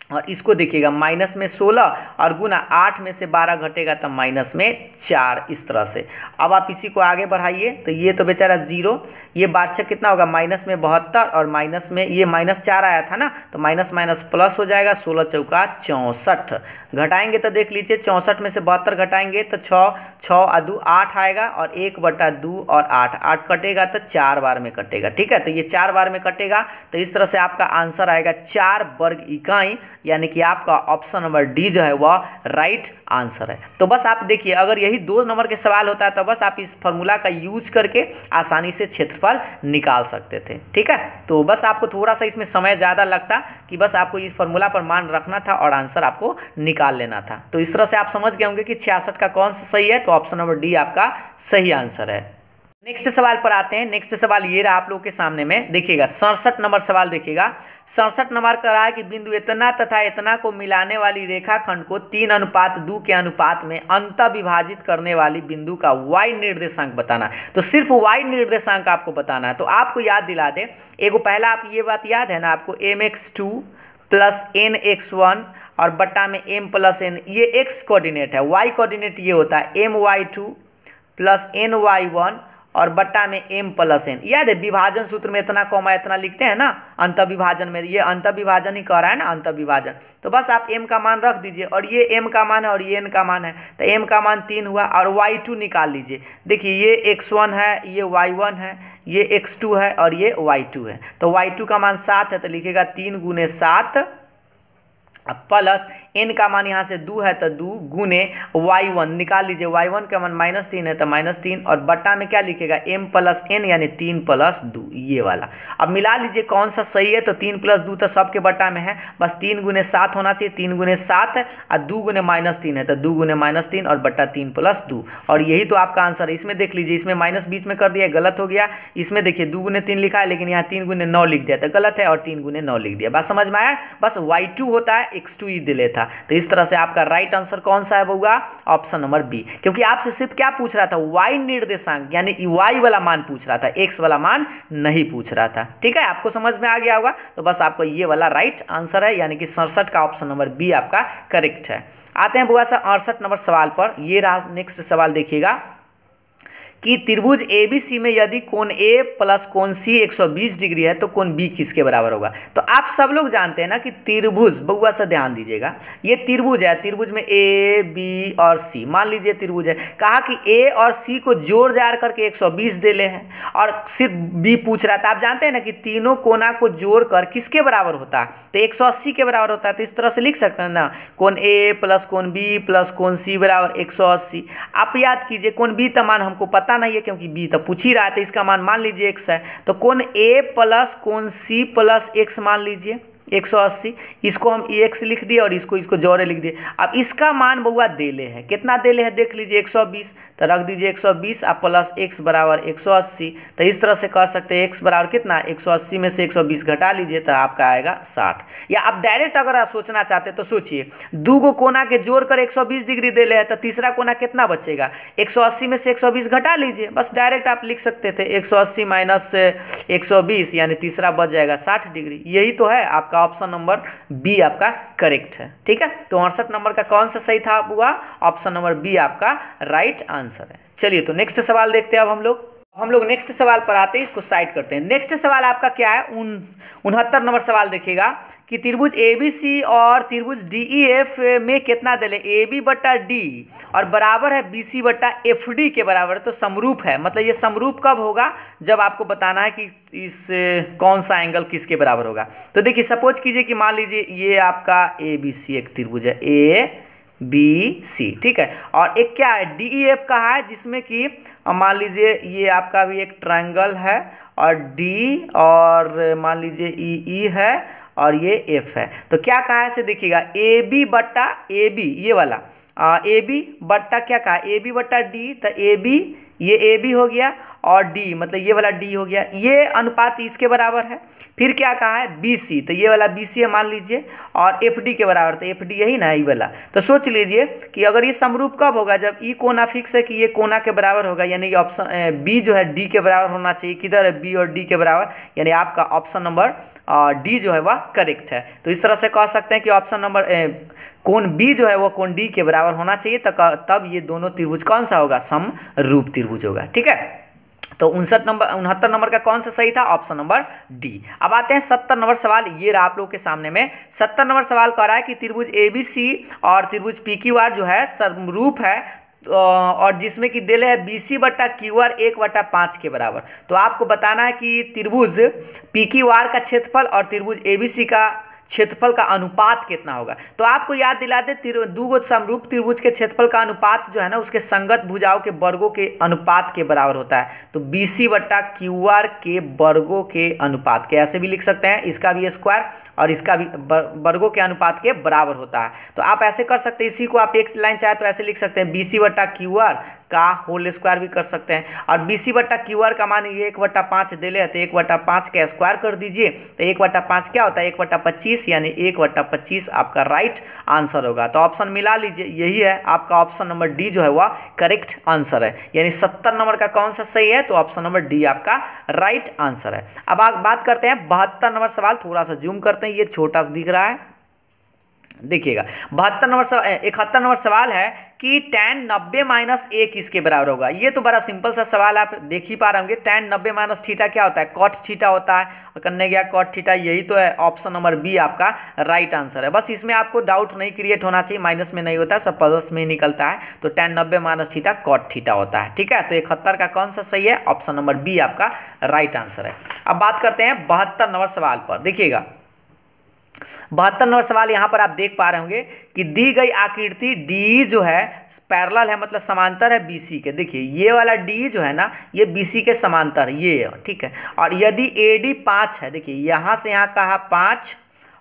और इसको देखिएगा माइनस में 16 और गुना 8 में से 12 घटेगा तो माइनस में 4, इस तरह से। अब आप इसी को आगे बढ़ाइए तो ये तो बेचारा 0, ये बारछक कितना होगा माइनस में 72 और माइनस में ये -4 आया था ना, तो माइनस माइनस प्लस हो जाएगा, 16 चौका 64। घटाएंगे तो देख लीजिए 64 में से 72 घटाएंगे तो 6 और 2 8 आएगा और 1/2 और 8 कटेगा तो 4 बार में कटेगा, ठीक है। तो ये 4 बार में कटेगा, तो इस तरह से आपका आंसर आएगा 4 वर्ग इकाई, यानी कि आपका ऑप्शन नंबर डी जो है वह राइट आंसर है। तो बस आप देखिए अगर यही 2 नंबर के सवाल होता है तो बस आप इस फॉर्मूला का यूज करके आसानी से क्षेत्रफल निकाल सकते थे, ठीक है। तो बस आपको थोड़ा सा इसमें समय ज़्यादा लगता कि बस आपको इस फॉर्मूला पर मान रखना था और आंसर आपको निकाल लेना था। तो इस तरह से आप समझ गए होंगे कि 66 का कौन सा सही है, तो ऑप्शन नंबर डी आपका सही आंसर है। नेक्स्ट सवाल पर आते हैं। नेक्स्ट सवाल ये रहा आप लोगों के सामने में, देखिएगा 67 नंबर सवाल देखिएगा। 67 नंबर का रहा है कि बिंदु इतना तथा इतना को मिलाने वाली रेखाखंड को 3:2 के अनुपात में अंतः विभाजित करने वाली बिंदु का y निर्देशांक बताना। तो सिर्फ y निर्देशांक आपको बताना है। तो आपको याद दिला दे, एगो पहला आप ये बात याद है ना आपको, mx2 प्लस nx1 और बट्टा में m प्लस n, ये x कोऑर्डिनेट है, y कोऑर्डिनेट ये होता है my2 प्लस ny1 और बट्टा में m प्लस n। याद है विभाजन सूत्र में इतना कॉमा इतना लिखते हैं ना, अंतः विभाजन में, ये अंतः विभाजन ही कह रहा है ना, अंतः विभाजन। तो बस आप m का मान रख दीजिए और ये m का मान है और ये n का मान है, तो m का मान 3 हुआ और y2 निकाल लीजिए। देखिए ये x1 है, ये y1 है, ये x2 है और ये y2 है। तो y2 का मान 7 है तो लिखेगा 3 गुने 7 प्लस n का मान यहाँ से 2 है तो 2 गुने y1 निकाल लीजिए, y1 का मान -3 है तो -3 और बट्टा में क्या लिखेगा m प्लस n यानी 3 प्लस 2, ये वाला। अब मिला लीजिए कौन सा सही है, तो 3 प्लस 2 तो सबके बट्टा में है, बस 3 गुने 7 होना चाहिए, 3 गुने 7 और 2 गुने -3 है तो 2 गुने -3 और बट्टा 3 प्लस 2, और यही तो आपका आंसर है। इसमें देख लीजिए इसमें माइनस बीच में कर दिया, गलत हो गया। इसमें देखिए 2 गुने 3 लिखा है लेकिन यहाँ 3 गुने 9 लिख दिया तो गलत है और 3 गुने 9 लिख दिया। बात समझ में आया? बस y2 होता है x2 ही दे लेता। तो इस तरह से आपका राइट आंसर कौन सा है बउआ, ऑप्शन नंबर बी, क्योंकि आपसे सिर्फ क्या पूछ रहा था, y निर्देशांक यानी y वाला मान पूछ रहा था, x वाला मान नहीं पूछ रहा था। ठीक है, आपको समझ में आ गया होगा। तो बस आपको ये वाला राइट आंसर है, यानी कि 67 का ऑप्शन नंबर बी आपका करेक्ट है। आते हैं बुआ सर 68 नंबर सवाल पर। ये रहा नेक्स्ट सवाल, देखिएगा कि त्रिभुज ABC में यदि कोण A प्लस कोण C 120 डिग्री है तो कोण B किसके बराबर होगा। तो आप सब लोग जानते हैं ना कि त्रिभुज, बउआ से ध्यान दीजिएगा, ये त्रिभुज है, त्रिभुज में A B और C, मान लीजिए त्रिभुज है, कहा कि A और C को जोड़ जाड़ करके 120 दे ले हैं और सिर्फ B पूछ रहा था। आप जानते हैं ना कि तीनों कोना को जोड़कर किसके बराबर होता है, तो 180 के बराबर होता है। तो इस तरह से लिख सकते हैं ना, कोण A प्लस कोण B प्लस कोण C बराबर 180। आप याद कीजिए कोण B का मान हमको पता नहीं है, क्योंकि बी तो पूछ ही रहा है, तो इसका मान मान लीजिए x है। तो कोण A प्लस कोण C प्लस x मान लीजिए 180, इसको हम x लिख दिए और इसको जोड़े लिख दिए। अब इसका मान बउआ देले है, कितना देले है देख लीजिए 120, तो रख दीजिए 120 आप प्लस x बराबर 180। तो इस तरह से कह सकते हैं x बराबर कितना, 180 में से 120 घटा लीजिए तो आपका आएगा 60। या आप डायरेक्ट अगर आप सोचना चाहते हैं तो सोचिए, दो गो कोना के जोड़कर 120 डिग्री देले है, तो तीसरा कोना कितना बचेगा, 180 में से 120 घटा लीजिए, बस डायरेक्ट आप लिख सकते थे 180 माइनस 120, यानी तीसरा बच जाएगा 60 डिग्री। यही तो है आपका ऑप्शन नंबर बी आपका करेक्ट है। ठीक है, तो 68 नंबर का कौन सा सही था हुआ, ऑप्शन नंबर बी आपका राइट आंसर है। चलिए तो नेक्स्ट सवाल देखते हैं। अब हम लोग नेक्स्ट सवाल पर आते हैं, इसको साइड करते हैं। नेक्स्ट सवाल आपका क्या है, 69 नंबर सवाल देखिएगा कि त्रिभुज ABC और त्रिभुज DEF में कितना दल है, AB बट्टा D और बराबर है BC बट्टा FD के बराबर, तो समरूप है। मतलब ये समरूप कब होगा, जब आपको बताना है कि इस कौन सा एंगल किसके बराबर होगा। तो देखिए सपोज कीजिए कि मान लीजिए ये आपका ABC एक त्रिभुज है ABC, ठीक है, और एक क्या है DEF का है, जिसमें कि मान लीजिए ये आपका भी एक ट्रायंगल है और D और मान लीजिए EE है और ये F है। तो क्या कहा है से देखिएगा AB बट्टा AB, ये वाला AB बट्टा क्या कहा AB बट्टा D, तो AB ये AB हो गया और D मतलब ये वाला D हो गया, ये अनुपात इसके बराबर है। फिर क्या कहा है BC, तो ये वाला BC है मान लीजिए, और FD के बराबर, तो FD यही ना ये वाला। तो सोच लीजिए कि अगर ये समरूप कब होगा, जब ई कोना फिक्स है कि ये कोना के बराबर होगा, यानी कि ऑप्शन B जो है D के बराबर होना चाहिए। किधर है B और D के बराबर, यानी आपका ऑप्शन नंबर D जो है वह करेक्ट है। तो इस तरह से कह सकते हैं कि ऑप्शन नंबर कोण B जो है वो कोण D के बराबर होना चाहिए, तब ये दोनों त्रिभुज कौन सा होगा, समरूप त्रिभुज होगा। ठीक है, तो 69 नंबर का कौन सा सही था, ऑप्शन नंबर डी। अब आते हैं 70 नंबर सवाल। ये रहा आप लोगों के सामने में 70 नंबर सवाल कह रहा है कि त्रिभुज ABC और त्रिभुज PQR जो है समरूप है, और जिसमें कि दिल है BC बट्टा QR 1/5 के बराबर। तो आपको बताना है कि त्रिभुज PQR का क्षेत्रफल और त्रिभुज ABC का क्षेत्रफल का अनुपात कितना होगा। तो आपको याद दिला दे, दो गो समरूप त्रिभुज के क्षेत्रफल का अनुपात जो है ना, उसके संगत भुजाओं के वर्गों के अनुपात के बराबर होता है। तो BC बट्टा QR के वर्गों के अनुपात के ऐसे भी लिख सकते हैं, इसका भी स्क्वायर और इसका भी वर्गों के अनुपात के बराबर होता है। तो आप ऐसे कर सकते हैं, इसी को आप एक लाइन चाहे तो ऐसे लिख सकते हैं, BC बट्टा QR का होल स्क्वायर भी कर सकते हैं। और BC बट्टा QR का मान ये 1/5 दे ले, तो 1/5 का स्क्वायर कर दीजिए, तो 1/5 क्या होता है 1/25, यानी 1/25 आपका राइट आंसर होगा। तो ऑप्शन मिला लीजिए, यही है आपका ऑप्शन नंबर डी जो है वह करेक्ट आंसर है। यानी 70 नंबर का कौन सा सही है, तो ऑप्शन नंबर डी आपका राइट आंसर है। अब आप बात करते हैं 72 नंबर सवाल, थोड़ा सा जूम करते हैं, ये छोटा सा दिख रहा है, देखिएगा 71 नंबर सवाल है कि tan 90 - 1 किसके बराबर होगा। ये तो बड़ा सिंपल सा सवाल आप देख ही पा रहे होंगे। tan 90 - थीटा क्या होता है, कॉट थीटा होता है, और करने गया कॉट थीटा, यही तो है ऑप्शन नंबर बी आपका राइट आंसर है। बस इसमें आपको डाउट नहीं क्रिएट होना चाहिए, माइनस में नहीं होता है, सब प्लस में ही निकलता है। तो tan 90 - थीटा कॉट थीटा होता है। ठीक है, तो 71 का कौन सा सही है, ऑप्शन नंबर बी आपका राइट आंसर है। अब बात करते हैं 72 नंबर सवाल पर। देखिएगा 72 नंबर सवाल यहाँ पर आप देख पा रहे होंगे कि दी गई आकृति डी जो है पैरेलल है, मतलब समांतर है BC के। देखिए ये वाला डी जो है ना, ये BC के समांतर ये, ठीक है। और यदि AD 5 है, देखिए यहाँ से यहाँ कहा 5,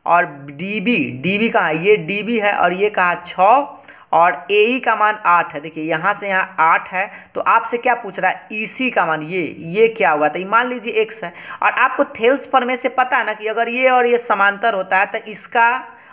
और DB कहाँ है, ये DB है, और ये कहा 6, और AE का मान 8 है। देखिए यहाँ से यहाँ 8 है, तो आपसे क्या पूछ रहा है, EC का मान ये क्या हुआ, तो मान लीजिए x है। और आपको थेल्स प्रमेय से पता है ना कि अगर ये और ये समांतर होता है तो इसका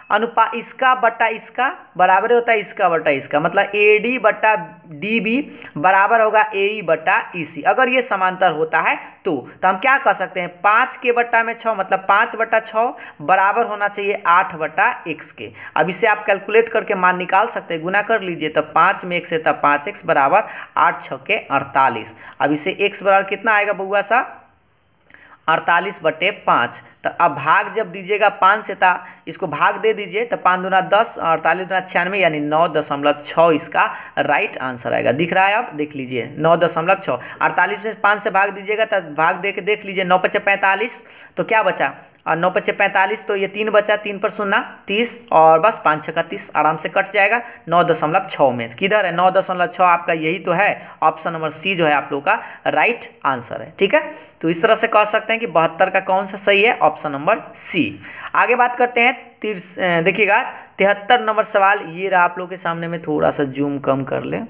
अनुपात इसका बटा इसका बराबर होता है इसका बटा इसका, मतलब AD बटा DB बराबर होगा AE बटा EC। अगर ये समांतर होता है तो हम क्या कर सकते हैं, 5 के बट्टा में 6 मतलब 5 बटा 6 बराबर होना चाहिए 8 बटा x के। अब इसे आप कैलकुलेट करके मान निकाल सकते हैं, गुना कर लीजिए, तब 5 में 1 से तब 5x बराबर 8 6 के 48। अब इसे x बराबर कितना आएगा बउआ सा, 48/5। तो अब भाग जब दीजिएगा 5 से था इसको भाग दे दीजिए, तो 5 दूना 10, 48 दूना 96 यानी 9.6 इसका राइट आंसर आएगा। दिख रहा है, आप देख लीजिए 9.6। 48 से 5 से भाग दीजिएगा तो भाग दे के देख लीजिए, 9 × 45 तो क्या बचा, और 9 × 45 तो ये 3 बचा, 3 पर 0 30 और बस 5 × 6 = 30 आराम से कट जाएगा। 9.6 में किधर है 9.6 आपका, यही तो है ऑप्शन नंबर सी जो है आप लोग का राइट आंसर है। ठीक है, तो इस तरह से कह सकते हैं कि 72 का कौन सा सही है, ऑप्शन नंबर सी। आगे बात करते हैं देखिएगा 73 नंबर सवाल, ये रहा आप लोग के सामने में, थोड़ा सा जूम कम कर ले।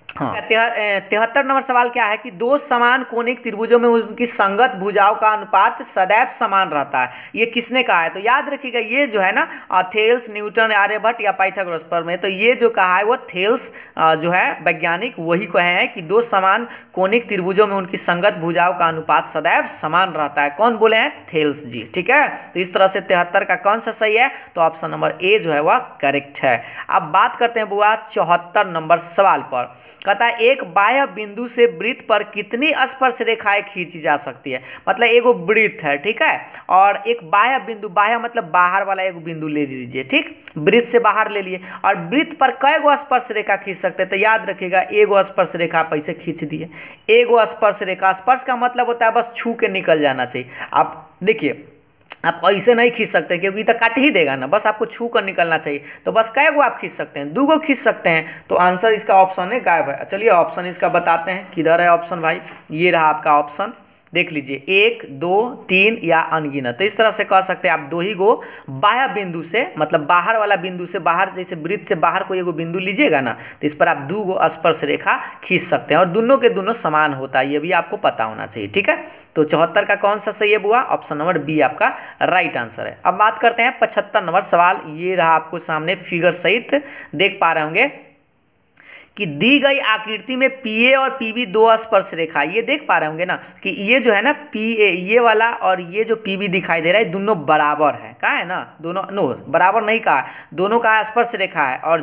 हाँ, 73 नंबर सवाल क्या है कि दो समान कोणिक त्रिभुजों में उनकी संगत भुजाओं का अनुपात सदैव समान रहता है, ये किसने कहा है। तो याद रखिएगा ये जो है ना थेल्स, न्यूटन, आर्यभट्ट या पाइथागोरस पर में, तो ये जो कहा है वो थेल्स जो है वैज्ञानिक वही कहे हैं कि दो समान कोणिक त्रिभुजों में उनकी संगत भुजाओं का अनुपात सदैव समान रहता है। कौन बोले हैं, थेल्स जी। ठीक है, तो इस तरह से 73 का कौन सा सही है, तो ऑप्शन नंबर ए जो है वह करेक्ट है। अब बात करते हैं बुआ 74 नंबर सवाल पर। कहता है एक बाह्य बिंदु से वृत्त पर कितनी स्पर्श रेखाएं खींची जा सकती है, मतलब एगो वृत्त है, ठीक है, और एक बाह्य बिंदु, बाह्य मतलब बाहर वाला एक बिंदु ले लीजिए, ठीक, वृत्त से बाहर ले लिए, और वृत्त पर कई गो स्पर्श रेखा खींच सकते हैं। तो याद रखिएगा एगो स्पर्श रेखा आप ऐसे खींच दिए, एगो स्पर्श रेखा, स्पर्श का मतलब होता है बस छू के निकल जाना चाहिए। आप देखिए आप ऐसे नहीं खींच सकते क्योंकि तो काट ही देगा ना, बस आपको छू कर निकलना चाहिए। तो बस कै गो आप खींच सकते हैं, 2 गो खींच सकते हैं, तो आंसर इसका ऑप्शन है गायब है। चलिए ऑप्शन इसका बताते हैं, किधर है ऑप्शन भाई, ये रहा आपका ऑप्शन, देख लीजिए 1 2 3 या अनगिनत। तो इस तरह से कह सकते हैं आप 2 ही गो बाह्य बिंदु से, मतलब बाहर वाला बिंदु से, बाहर जैसे वृत्त से बाहर कोई एगो बिंदु लीजिएगा ना, तो इस पर आप 2 गो स्पर्श रेखा खींच सकते हैं, और दोनों के दोनों समान होता है, ये भी आपको पता होना चाहिए। ठीक है, तो 74 का कौन सा सही है बुआ, ऑप्शन नंबर बी आपका राइट आंसर है। अब बात करते हैं 75 नंबर सवाल, ये रहा आपको सामने फिगर सहित देख पा रहे होंगे कि दी गई आकृति में PA और PB 2 स्पर्श रेखा, ये देख पा रहे होंगे ना कि ये जो है ना PA ये वाला और ये जो PB दिखाई दे रहा है, दोनों बराबर है, कहा है ना, दोनों नो बराबर नहीं कहा, दोनों का स्पर्श रेखा है, और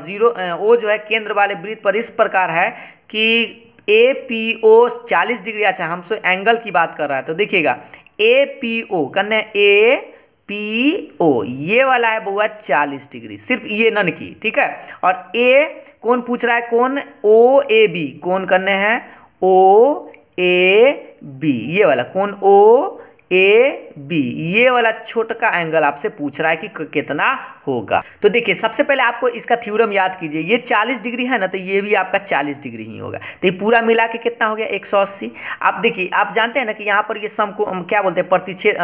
वो जो है केंद्र वाले वृत्त पर इस प्रकार है कि APO 40 डिग्री, अच्छा हम सो एंगल की बात कर रहा है, तो देखिएगा APO करने APO ये वाला है बुआ 40 डिग्री, सिर्फ ये नन की, ठीक है, और A कौन पूछ रहा है, कौन OAB, कौन करने हैं OAB, ये वाला कौन OAB, ये वाला छोटा एंगल आपसे पूछ रहा है कि कितना होगा। तो देखिए सबसे पहले आपको इसका थ्योरम याद कीजिए, ये 40 डिग्री है ना, तो ये भी आपका 40 डिग्री ही होगा, तो ये पूरा मिला के कितना हो गया 180। आप देखिए आप जानते हैं ना कि यहाँ पर ये सम को क्या बोलते हैं, प्रतिच्छेद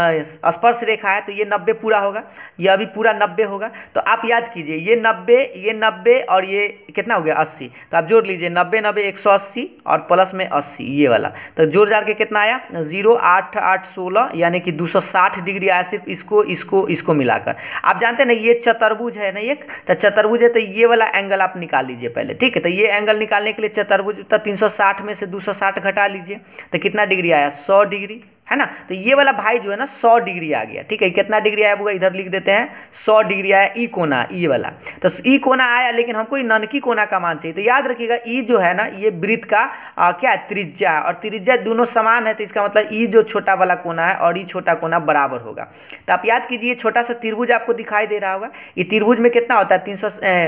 स्पर्श रेखा है, तो ये 90 पूरा होगा, यह भी पूरा 90 होगा। तो आप याद कीजिए ये 90 और ये कितना हो गया 80, तो आप जोड़ लीजिए 90 90 180 और प्लस में 80 ये वाला, तो जोड़ जाड़ के कितना आया 0 8 8 16 यानी कि 260 डिग्री आया, सिर्फ इसको मिलाकर। आप जानते हैं ना ये चतुर्भुज है ना एक, तो चतुर्भुज है, तो ये वाला एंगल आप निकाल लीजिए पहले, ठीक है, तो ये एंगल निकालने के लिए चतुर्भुज, तो 360 में से 260 घटा लीजिए, तो कितना डिग्री आया 100 डिग्री, है ना, तो ये वाला भाई जो है ना 100 डिग्री आ गया, ठीक है, कितना डिग्री आया वो इधर लिख देते हैं 100 डिग्री आया, ई कोना ई वाला, तो ई कोना आया, लेकिन हमको ननकी कोना का मान चाहिए, तो याद रखिएगा ई जो है ना ये वृत्त का क्या है त्रिज्या, और त्रिज्या दोनों समान है, तो इसका मतलब ई जो छोटा वाला कोना है और ई छोटा कोना बराबर होगा। तो आप याद कीजिए छोटा सा त्रिभुज आपको दिखाई दे रहा होगा, ये त्रिभुज में कितना होता है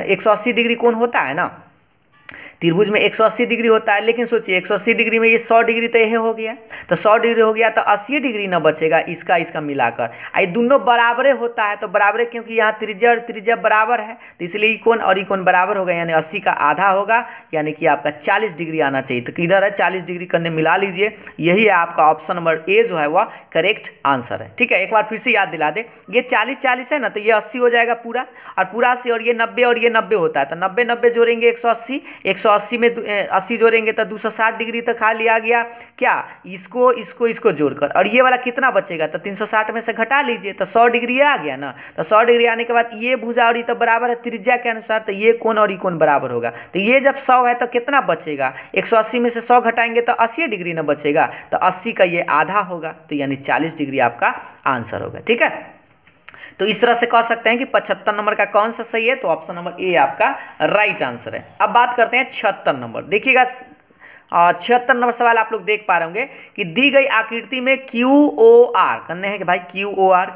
180 डिग्री कोण होता है ना, त्रिभुज में 180 डिग्री होता है, लेकिन सोचिए 180 डिग्री में ये 100 डिग्री तो यह हो गया, तो 100 डिग्री हो गया, तो 80 डिग्री ना बचेगा इसका मिलाकर, ये दोनों बराबरे होता है, तो बराबरे क्योंकि यहाँ त्रिज्या और त्रिज्या बराबर है, तो इसलिए ई कोण और ई कोण बराबर होगा, यानी 80 का आधा होगा, यानी कि आपका 40 डिग्री आना चाहिए। तो किधर है 40 डिग्री करने मिला लीजिए, यही है आपका ऑप्शन नंबर ए जो है वह करेक्ट आंसर है। ठीक है, एक बार फिर से याद दिला दे, ये 40 है ना, तो ये 80 हो जाएगा पूरा, और पूरा 80 और ये 90 होता है, तो 90 90 जोड़ेंगे 180 180 में 80 जोड़ेंगे तो 260 डिग्री तक खा लिया गया क्या, इसको इसको इसको जोड़कर, और ये वाला कितना बचेगा, तो 360 में से घटा लीजिए तो 100 डिग्री आ गया ना। तो 100 डिग्री आने के बाद ये भुजा और ये तो बराबर है त्रिज्या के अनुसार, तो ये कोण और ये कोण बराबर होगा। तो ये जब 100 है तो कितना बचेगा, 180 में से 100 घटाएंगे तो 80 डिग्री ना बचेगा, तो 80 का ये आधा होगा, तो यानी 40 डिग्री आपका आंसर होगा। ठीक है, तो इस तरह से कह सकते हैं कि 75 नंबर का कौन सा सही है, तो ऑप्शन नंबर ए आपका राइट आंसर है। अब बात करते हैं 76 नंबर। देखिएगा 76 नंबर सवाल आप लोग देख पा रहे होंगे कि दी गई आकृति में QOR करने हैं कि भाई QOR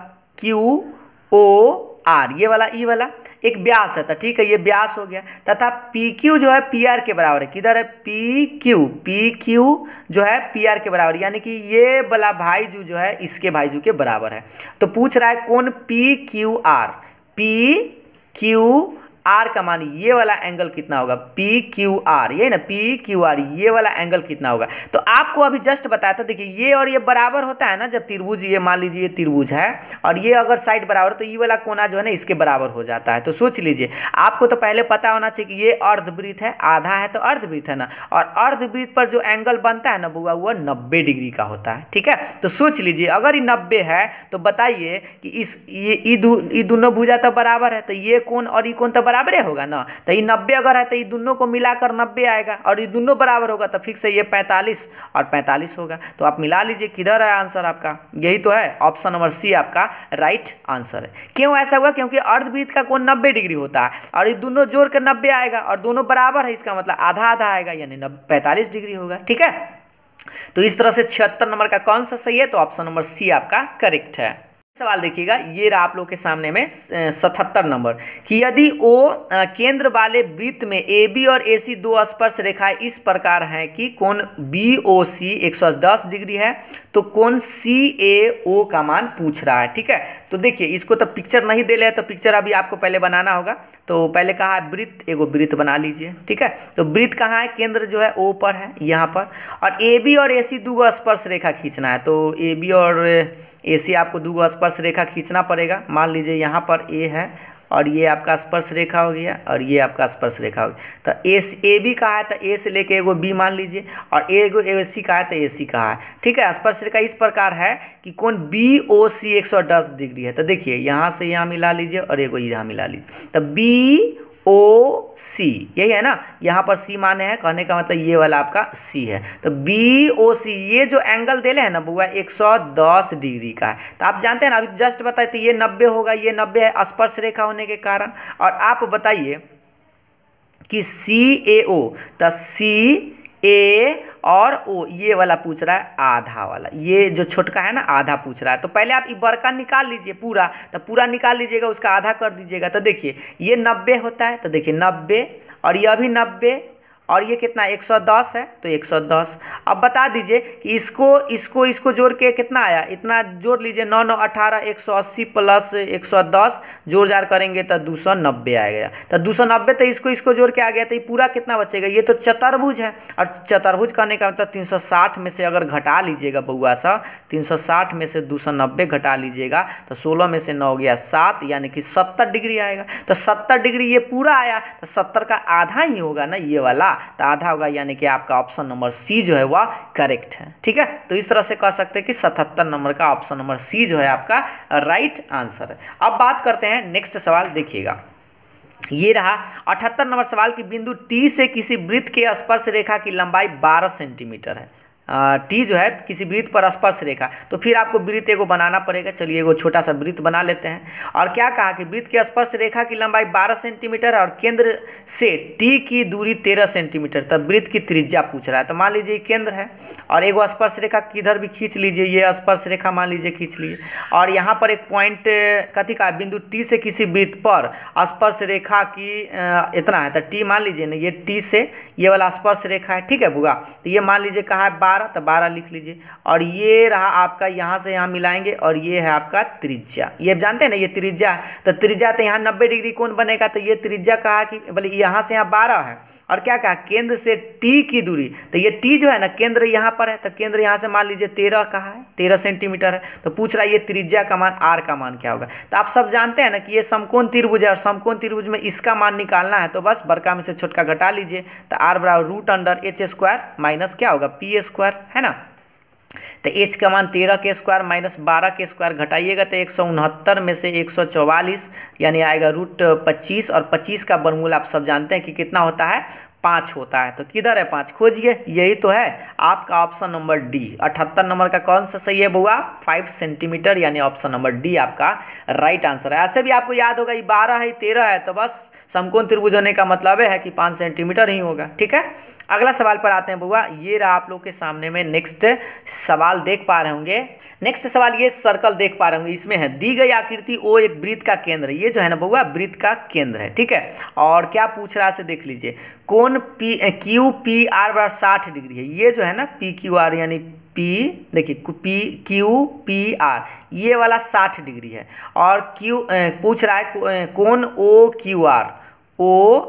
ये वाला ई वाला एक व्यास है, तो ठीक है ये व्यास हो गया, तथा PQ जो है PR के बराबर है। किधर है PQ जो है PR के बराबर, यानी कि ये वाला भाईजू जो है इसके भाईजू के बराबर है। तो पूछ रहा है कौन PQR का मान ये वाला एंगल कितना होगा, PQR ये ना PQR ये वाला एंगल कितना होगा। तो आपको अभी जस्ट बताया था, देखिए ये और ये बराबर होता है ना, जब त्रिभुज ये मान लीजिए ये त्रिभुज है और ये अगर साइड बराबर तो ये वाला कोना जो है ना इसके बराबर हो जाता है। तो सोच लीजिए, आपको तो पहले पता होना चाहिए कि ये अर्धवृत्त है, आधा है तो अर्धवृत्त है ना, और अर्धवृत्त पर जो एंगल बनता है ना बुआ वो 90 डिग्री का होता है। ठीक है, तो सोच लीजिए अगर ये 90 है तो बताइए कि ये दोनों भुजा तो बराबर है, तो ये कोण और ये कोण तो बराबर होगा ना, तो ये 90 अगर है तो ये दोनों को मिलाकर 90 आएगा, और ये दोनों बराबर होगा तो फिक्स है ये 45 और 45 होगा। तो आप मिला लीजिए किधर है आंसर आपका, यही तो है, ऑप्शन नंबर सी आपका राइट आंसर है। क्यों ऐसा हुआ, क्योंकि अर्धवृत्त का कोण 90 डिग्री होता है और ये दोनों जोड़ कर 90 आएगा और दोनों बराबर है, इसका मतलब आधा आधा आएगा, यानी 45 डिग्री होगा। ठीक है, तो इस तरह से 76 नंबर का कौन सा सही है, तो ऑप्शन नंबर सी आपका करेक्ट है। सवाल देखिएगा, ये रहा आप लोग के सामने में 77 नंबर कि यदि ओ केंद्र वाले वृत्त में AB और AC दो स्पर्श रेखाएं इस प्रकार हैं कि कोण BOC 110 डिग्री है, तो कोण CAO का मान पूछ रहा है। ठीक है, तो देखिए इसको तो पिक्चर नहीं दे रहे, तो पिक्चर अभी आपको पहले बनाना होगा। तो पहले कहा है वृत्त, एगो वृत्त बना लीजिए। ठीक है, तो वृत्त कहाँ है, केंद्र जो है O पर है यहाँ पर, और AB और AC दो स्पर्श रेखा खींचना है। तो AB और AC आपको दो स्पर्श रेखा खींचना पड़ेगा। मान लीजिए यहाँ पर A है और ये आपका स्पर्श रेखा हो गया और ये आपका स्पर्श रेखा हो गया। तो AB कहा है तो A से लेके एगो B मान लीजिए, और एगो AC कहा है तो AC कहा है। ठीक है, स्पर्श रेखा इस प्रकार है कि कोण BOC 110 डिग्री है। तो देखिए यहाँ से यहाँ मिला लीजिए और एगो यहाँ मिला लीजिए, तो BOC यही है ना, यहाँ पर C माने हैं, कहने का मतलब ये वाला आपका C है। तो BOC ये जो एंगल दे रहे हैं ना बुआ 110 डिग्री का है। तो आप जानते हैं ना, अभी जस्ट बताए थे ये 90 होगा, ये 90 है स्पर्श रेखा होने के कारण। और आप बताइए कि CAO, तो CA और O ये वाला पूछ रहा है आधा वाला, ये जो छोटका है ना आधा पूछ रहा है। तो पहले आप ये बड़का निकाल लीजिए पूरा, तो पूरा निकाल लीजिएगा, उसका आधा कर दीजिएगा। तो देखिए ये 90 होता है, तो देखिए 90 और ये भी 90 और ये कितना 110 है, तो 110। अब बता दीजिए कि इसको जोड़ के कितना आया, इतना जोड़ लीजिए, 9 9 18 180 प्लस 110 जोड़ जार करेंगे तो 290 आएगा। तो 290 तो इसको जोड़ के आ गया, तो ये पूरा कितना बचेगा, ये तो चतुर्भुज है, और चतुर्भुज करने का मतलब 360 में से अगर घटा लीजिएगा बउआ सा, 360 में से 290 घटा लीजिएगा तो 16 में से 9 गया 7, यानी कि 70 डिग्री आएगा। तो 70 डिग्री ये पूरा आया, तो 70 का आधा ही होगा ना ये वाला, तो आधा होगा, यानी कि आपका ऑप्शन नंबर सी जो है वह करेक्ट है। ठीक है, तो इस तरह से कह सकते हैं कि 77 नंबर का ऑप्शन नंबर सी जो है आपका राइट आंसर है। अब बात करते हैं नेक्स्ट सवाल, देखिएगा ये रहा 78 नंबर सवाल की बिंदु टी से किसी वृत्त के स्पर्श रेखा की लंबाई 12 सेंटीमीटर है। टी जो है किसी वृत्त पर स्पर्श रेखा, तो फिर आपको वृत्त एगो बनाना पड़ेगा। चलिए एगो छोटा सा वृत्त बना लेते हैं। और क्या कहा कि वृत्त की स्पर्श रेखा की लंबाई 12 सेंटीमीटर और केंद्र से टी की दूरी 13 सेंटीमीटर। तब वृत्त की त्रिज्या पूछ रहा है। तो मान लीजिए केंद्र है और एगो स्पर्श रेखा किधर भी खींच लीजिए, ये स्पर्श रेखा मान लीजिए खींच लीजिए, और यहाँ पर एक पॉइंट कथी का बिंदु टी से किसी वृत्त पर स्पर्श रेखा की इतना है, तो टी मान लीजिए ना, ये टी से ये वाला स्पर्श रेखा है। ठीक है बुआ, तो ये मान लीजिए कहा है 12 12, तो 12 लिख लीजिए। और ये रहा आपका, यहाँ से यहाँ मिलाएंगे और ये है आपका त्रिज्या। ये जानते हैं ना, ये त्रिज्या है, तो त्रिज्या तो यहाँ 90 डिग्री कोण बनेगा, तो ये त्रिज्या कहा कि बोले यहाँ से यहाँ 12 है, और क्या कहा, केंद्र से टी की दूरी, तो ये टी जो है ना, केंद्र यहाँ पर है, तो केंद्र यहाँ से मान लीजिए 13 कहा है, 13 सेंटीमीटर है। तो पूछ रहा है ये त्रिज्या का मान आर का मान क्या होगा। तो आप सब जानते हैं ना कि ये समकोण त्रिभुज है, और समकोण त्रिभुज में इसका मान निकालना है, तो बस बड़का में से छोटका घटा लीजिए। तो आर बराबर root under H square minus क्या होगा, पी स्क्वायर, है ना। तो एच का मान 13 के स्क्वायर माइनस 12 के स्क्वायर घटाइएगा तो 169 में से 144 यानी आएगा रूट 25, और 25 का वर्गमूल आप सब जानते हैं कि कितना होता है, 5 होता है। तो किधर है 5, खोजिए, यही तो है आपका ऑप्शन नंबर डी। 78 नंबर का कौन सा सही है बुआ, 5 सेंटीमीटर, यानी ऑप्शन नंबर डी आपका राइट आंसर है। ऐसे भी आपको याद होगा ये 12 है 13 है, तो बस समकोण त्रिभुज होने का मतलब है कि 5 सेंटीमीटर ही होगा। ठीक है, अगला सवाल पर आते हैं बुआ। ये रहा आप लोग के सामने में नेक्स्ट सवाल, देख पा रहे होंगे। नेक्स्ट सवाल, ये सर्कल देख पा रहे होंगे, इसमें है दी गई आकृति ओ एक वृत्त का केंद्र, ये जो है ना बुआ वृत्त का केंद्र है। ठीक है, और क्या पूछ रहा है से देख लीजिए, कोण पी क्यू पी आर बराबर 60 डिग्री है। ये जो है ना पी क्यू आर यानी पी, देखिए पी क्यू पी आर ये वाला 60 डिग्री है, और क्यू पूछ रहा है कोण O Q R, O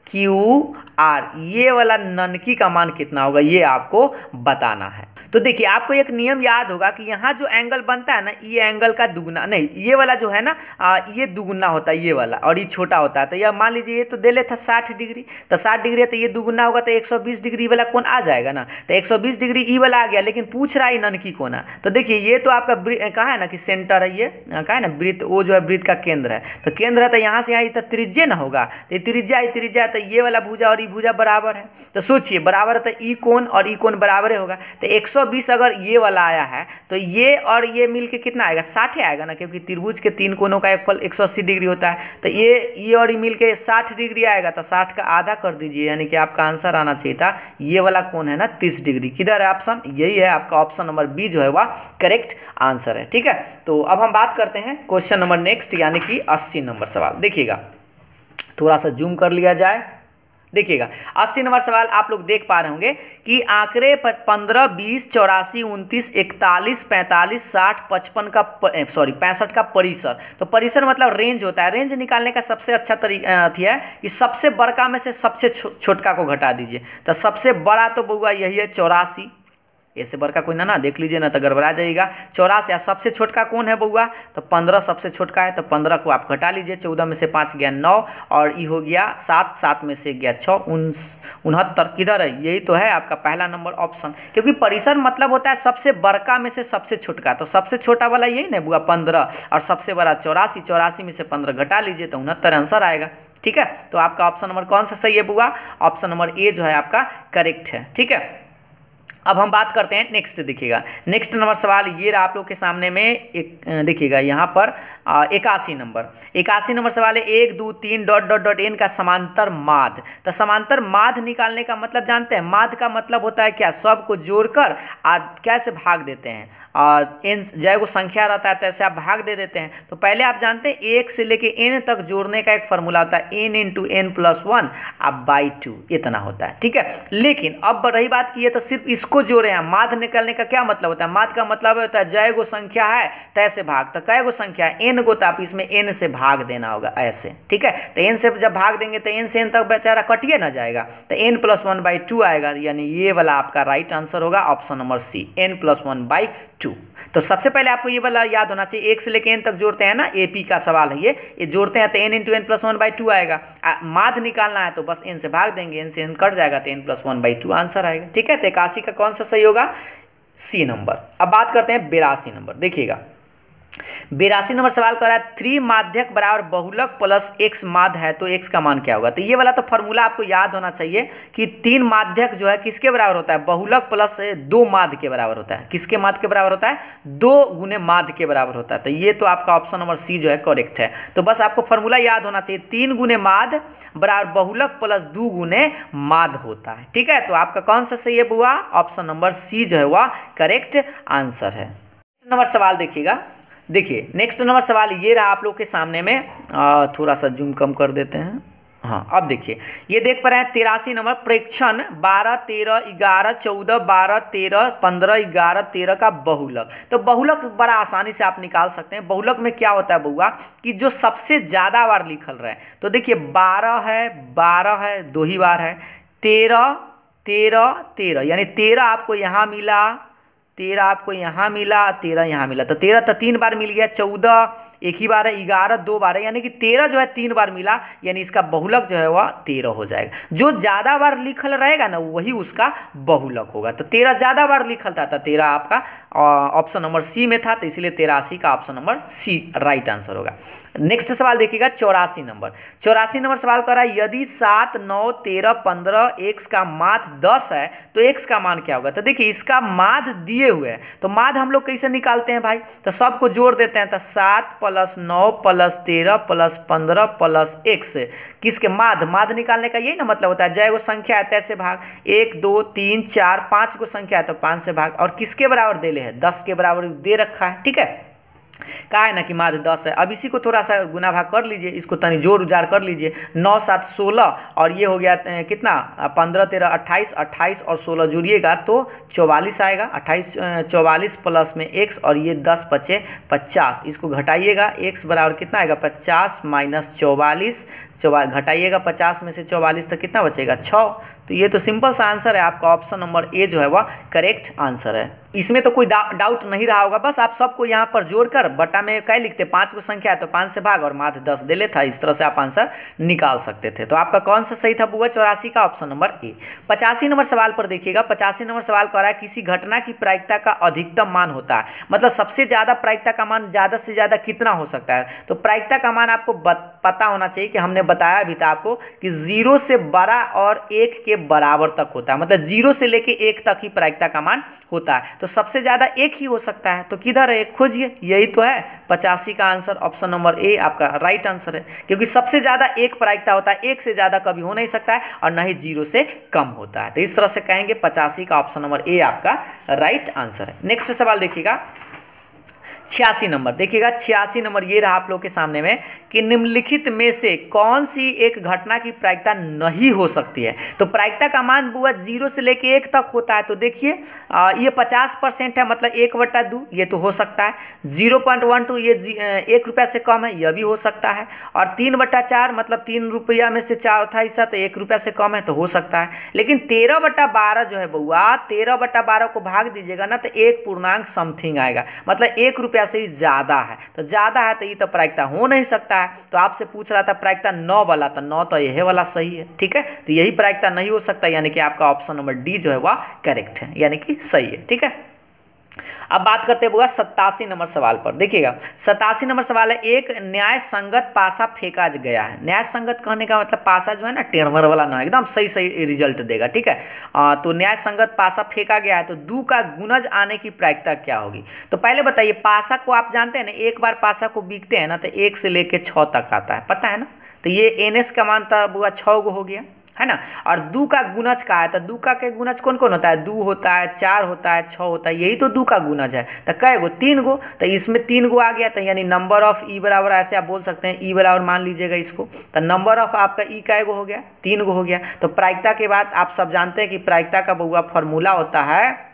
Q R ये वाला ननकी का मान कितना होगा, ये आपको बताना है। तो देखिए आपको एक नियम याद होगा कि यहाँ जो एंगल बनता है ना, ये एंगल का दुगुना नहीं, ये वाला जो है ना ये दुगुना होता है ये वाला, और ये छोटा होता है। तो यह मान लीजिए ये तो दे लेता 60 डिग्री, तो 60 डिग्री है तो ये दुगुना होगा, तो 120 डिग्री वाला कोण आ जाएगा ना। तो 120 डिग्री ई वाला आ गया, लेकिन पूछ रहा है ननकी कोण। तो देखिए ये तो आपका कहा है ना कि सेंटर है, ये कहा है ना वृत्त, वो जो है वृत्त का केंद्र है। तो केंद्र है तो यहाँ से यहाँ तो त्रिज्या ना होगा, तो त्रिज्या है, तो ये वाला भुजा और भुजा बराबर है। तो सोचिए बराबर है तो ई कोण और ई कोण बराबर होगा। तो 120 अगर ये वाला आया है तो ये और ये मिलके कितना आएगा, 60 आएगा ना, क्योंकि त्रिभुज के 3 कोणों का एक फल 180 डिग्री होता है। तो ये और ये मिलके 60 डिग्री आएगा, तो 60 का आधा कर दीजिए, यानी कि आपका आंसर आना चाहिए था ये वाला कोण है ना 30 डिग्री। किधर है ऑप्शन, यही है आपका ऑप्शन नंबर बी जो है वह करेक्ट आंसर है। ठीक है, तो अब हम बात करते हैं क्वेश्चन नंबर नेक्स्ट, यानी कि 80 नंबर सवाल। देखिएगा थोड़ा सा जूम कर लिया जाए, देखिएगा 80 नंबर सवाल आप लोग देख पा रहे होंगे कि आंकड़े 15, 20, 84, 29, 41, 45, 60, 55 का 65 का परिसर। तो परिसर मतलब रेंज होता है। रेंज निकालने का सबसे अच्छा तरीका है कि सबसे बड़का में से सबसे छोटका को घटा दीजिए। तो सबसे बड़ा तो बउआ यही है 84, ऐसे बड़का कोई ना देख लीजिए ना तो गड़बड़ा जाएगा। 84 या सबसे छोटका कौन है बउआ, तो 15 सबसे छोटका है, तो 15 को आप घटा लीजिए। 14 में से 5 गया 9, और ये हो गया 7, 7 में से गया 6, 69। किधर है, यही तो है आपका पहला नंबर ऑप्शन, क्योंकि परिसर मतलब होता है सबसे बड़का में से सबसे छोटका। तो सबसे छोटा वाला यही ना बुआ 15, और सबसे बड़ा 84, 84 में से 15 घटा लीजिए तो 69 आंसर आएगा। ठीक है, तो आपका ऑप्शन नंबर कौन सा सही है बुआ, ऑप्शन नंबर ए जो है आपका करेक्ट है। ठीक है, अब हम बात करते हैं नेक्स्ट। देखिएगा नेक्स्ट नंबर सवाल ये रहा आप लोग के सामने में, एक देखिएगा यहाँ पर 81 नंबर सवाल है, 1, 2, 3 डॉट डॉट डॉट एन का समांतर माध्य। तो समांतर माध्य निकालने का मतलब जानते हैं, माध्य का मतलब होता है क्या, सबको जोड़कर कैसे भाग देते हैं, एन जय को संख्या रहता है तैसे आप भाग दे देते हैं। तो पहले आप जानते हैं 1 से लेके एन तक जोड़ने का एक फार्मूला होता है, n इंटू एन प्लस 1 अब बाई 2 इतना होता है। ठीक है, लेकिन अब रही बात की है तो सिर्फ इसको जोड़े हैं। माध्य निकालने का क्या मतलब होता है, माध्य का मतलब होता है जय गो संख्या है तैसे भाग, तो कै गो संख्या है एन गो, तो आप इसमें एन से भाग देना होगा ऐसे। ठीक है, तो एन से जब भाग देंगे तो एन से एन तक बेचारा कटिए ना जाएगा, तो एन प्लस 1 बाई 2 आएगा, यानी ये वाला आपका राइट आंसर होगा option number C, N plus 1 by 2। तो सबसे पहले आपको ये वाला याद होना चाहिए, 1 से लेकर एन तक जोड़ते हैं ना, एपी का सवाल है ये जोड़ते हैं तो N into N plus 1 by 2 आएगा। माध्य निकालना है तो बस एन से भाग देंगे, एन से एन कट जाएगा तो एन प्लस 1 बाई 2 आंसर आएगा। ठीक है, तो 81 का कौन सा सही होगा, सी नंबर। अब बात करते हैं 82 नंबर। देखिएगा 82 नंबर सवाल कर रहा है 3 माध्यक बराबर बहुलक प्लस x माध्य है तो x का मान क्या होगा। तो ये वाला तो फॉर्मूला आपको याद होना चाहिए कि 3 माध्यक जो है किसके बराबर होता है, बहुलक प्लस 2 माध्य के बराबर होता है। किसके माध्य के बराबर होता है, 2 गुने माध्य के बराबर होता है। तो ये तो आपका ऑप्शन नंबर सी जो है करेक्ट है। तो बस आपको फॉर्मूला याद होना चाहिए, 3 गुने माध्य बराबर बहुलक प्लस 2 गुने माध्य होता है। ठीक है, तो आपका कौन सा सही है बुआ, ऑप्शन नंबर सी जो है वह करेक्ट आंसर है। नंबर सवाल देखिएगा, देखिए नेक्स्ट नंबर सवाल ये रहा आप लोग के सामने में, थोड़ा सा जूम कम कर देते हैं, हाँ, अब देखिए ये देख पा रहे हैं 83 नंबर प्रेक्षण 12 13 11 14 12 13 15 11 13 का बहुलक। तो बहुलक बड़ा आसानी से आप निकाल सकते हैं। बहुलक में क्या होता है बउआ कि जो सबसे ज़्यादा बार लिखल रहे हैं, तो देखिए 12 है 2 ही बार है, 13 13 13 यानी 13 आपको यहाँ मिला, 13 आपको यहाँ मिला, 13 यहाँ मिला, तो 13 तो 3 बार मिल गया, 14 एक ही बार है, 11 2 बार है, यानी कि 13 जो है 3 बार मिला, यानी इसका बहुलक जो है वह 13 हो जाएगा। जो ज़्यादा बार लिखल रहेगा ना वही उसका बहुलक होगा। तो 13 ज़्यादा बार लिखल था, तो 13 आपका ऑप्शन नंबर सी में था, तो इसलिए 83 का option number C right answer होगा। नेक्स्ट सवाल देखिएगा 84 नंबर। 84 नंबर सवाल कर रहा है यदि 7 9 13 15 x का माध्य 10 है तो x का मान क्या होगा। तो देखिए इसका माध्य दिए हुए हैं, तो माध्य हम लोग कैसे निकालते हैं भाई, तो सबको जोड़ देते हैं, तो 7 + 9 + 13 + 15 + x किसके माध्य निकालने का यही ना मतलब होता है, जय गो संख्या है तैसे भाग, 1 2 3 4 5 को संख्या है तो 5 से भाग, और किसके बराबर दे ले है 10 के बराबर दे रखा है। ठीक है, कहा है ना कि माध्य 10 है। अब इसी को थोड़ा सा गुना भाग कर लीजिए, इसको तनी जोड़ उजार कर लीजिए, 9 7 16 और ये हो गया कितना 15 13 28, 28 और 16 जुड़िएगा तो 44 आएगा, 28 44 प्लस में x और ये 10 बचे 50, इसको घटाइएगा, x बराबर कितना आएगा 50 - 44, घटाइएगा 50 में से 44 तो कितना बचेगा 6। तो ये तो सिंपल सा आंसर है, आपका ऑप्शन नंबर ए जो है वह करेक्ट आंसर है। इसमें तो कोई डाउट नहीं रहा होगा, बस आप सबको यहाँ पर जोड़कर बटा में क्या लिखते, 5 को संख्या है तो 5 से भाग और माध्य 10 दे लेता, इस तरह से आप आंसर निकाल सकते थे। तो आपका कौन सा सही था बुआ 84 का ऑप्शन नंबर ए। 85 नंबर सवाल पर देखिएगा, 85 नंबर सवाल कर रहा है किसी घटना की प्रायिकता का अधिकतम मान होता है, मतलब सबसे ज़्यादा प्रायिकता का मान ज़्यादा से ज़्यादा कितना हो सकता है। तो प्रायिकता का मान आपको पता होना चाहिए कि हमने बताया भी था आपको कि 0 से बड़ा और 1 के बराबर तक होता है, मतलब 0 से लेके 1 तक ही प्रायिकता का मान होता है। तो सबसे ज़्यादा 1 ही हो सकता है, तो किधर है खोजिए, यही तो है 85 का आंसर ऑप्शन नंबर ए आपका राइट आंसर है, क्योंकि सबसे ज़्यादा 1 प्रायिकता होता है, 1 से ज़्यादा कभी हो नहीं सकता है और न ही 0 से कम होता है। तो इस तरह से कहेंगे 85 का ऑप्शन नंबर ए आपका राइट आंसर है। नेक्स्ट सवाल देखिएगा 86 नंबर, देखिएगा 86 नंबर ये रहा आप लोग के सामने में कि निम्नलिखित में से कौन सी एक घटना की प्रायिकता नहीं हो सकती है। तो प्रायिकता का मान बुआ 0 से लेके 1 तक होता है, तो देखिए ये 50% है, मतलब 1/2 ये तो हो सकता है, 0.12 ये 1 रुपया से कम है, यह भी हो सकता है, और 3/4 मतलब 3 रुपया में से चौथा हिस्सा तो 1 रुपया से कम है, तो हो सकता है। लेकिन 13/12 जो है बुआ 13/12 को भाग दीजिएगा ना तो 1 पूर्णांक समथिंग आएगा, मतलब 1 रुपया से ही ज़्यादा है, तो ज़्यादा है तो ये तो प्रायिकता हो नहीं सकता है। तो आपसे पूछ रहा था प्रायिकता 9 वाला, तो 9 तो यही वाला सही है। ठीक है, तो यही प्रायिकता नहीं हो सकता, यानी कि आपका ऑप्शन नंबर डी जो है वह करेक्ट है, यानी कि सही है। ठीक है, अब बात करते हैं बुआ 87 नंबर सवाल पर। देखिएगा 87 नंबर सवाल है एक न्याय संगत पासा फेंका गया है। न्याय संगत कहने का मतलब पासा जो है ना टेढ़मर वाला ना, एकदम सही सही रिजल्ट देगा। ठीक है, तो न्याय संगत पासा फेंका गया है, तो 2 का गुणज आने की प्रायिकता क्या होगी। तो पहले बताइए, पासा को आप जानते हैं ना, एक बार पासा को बीकते हैं ना तो 1 से लेके 6 तक आता है, पता है ना। तो ये NS का मान था बुआ 6 गो हो गया है ना, और 2 का गुणज का है, तो 2 का के गुणज कौन कौन होता है, 2 होता है, 4 होता है, 6 होता है, यही तो 2 का गुणज है। तो कै गो 3 गो, तो इसमें 3 गो आ गया, तो यानी नंबर ऑफ ई बराबर ऐसे आप बोल सकते हैं, ई बराबर मान लीजिएगा इसको, तो नंबर ऑफ आपका ई कै गो हो गया, 3 गो हो गया। तो प्रायिकता के बाद आप सब जानते हैं कि प्रायिकता का बउआ फॉर्मूला होता है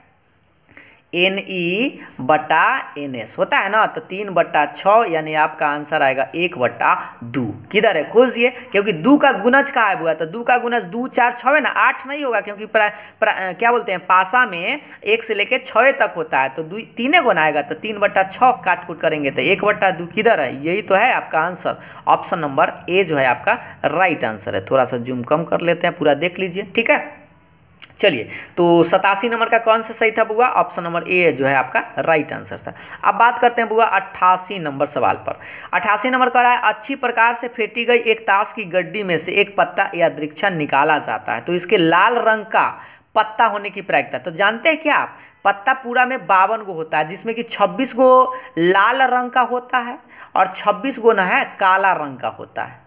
NE/NS होता है ना, तो 3/6 यानी आपका आंसर आएगा 1/2। किधर है खोजिए, क्योंकि 2 का गुणज कहाँ है बुआ, तो 2 का गुणज 2 4 6 है ना, 8 नहीं होगा, क्योंकि क्या बोलते हैं पासा में 1 से लेके 6 तक होता है, तो 3 गुना आएगा, तो 3/6 काट कूट करेंगे तो 1/2 किधर है, यही तो है आपका आंसर। ऑप्शन नंबर ए जो है आपका राइट आंसर है। थोड़ा सा जूम कम कर लेते हैं, पूरा देख लीजिए। ठीक है, चलिए, तो 87 नंबर का कौन सा सही था बुआ, ऑप्शन नंबर ए जो है आपका राइट आंसर था। अब बात करते हैं बुआ 88 नंबर सवाल पर। 88 नंबर का है अच्छी प्रकार से फेंटी गई एक ताश की गड्डी में से एक पत्ता या दृक्षा निकाला जाता है, तो इसके लाल रंग का पत्ता होने की प्रायिकता। तो जानते हैं क्या आप, पत्ता पूरा में 52 गो होता है, जिसमें कि 26 गो लाल रंग का होता है और 26 गो ना है काला रंग का होता है।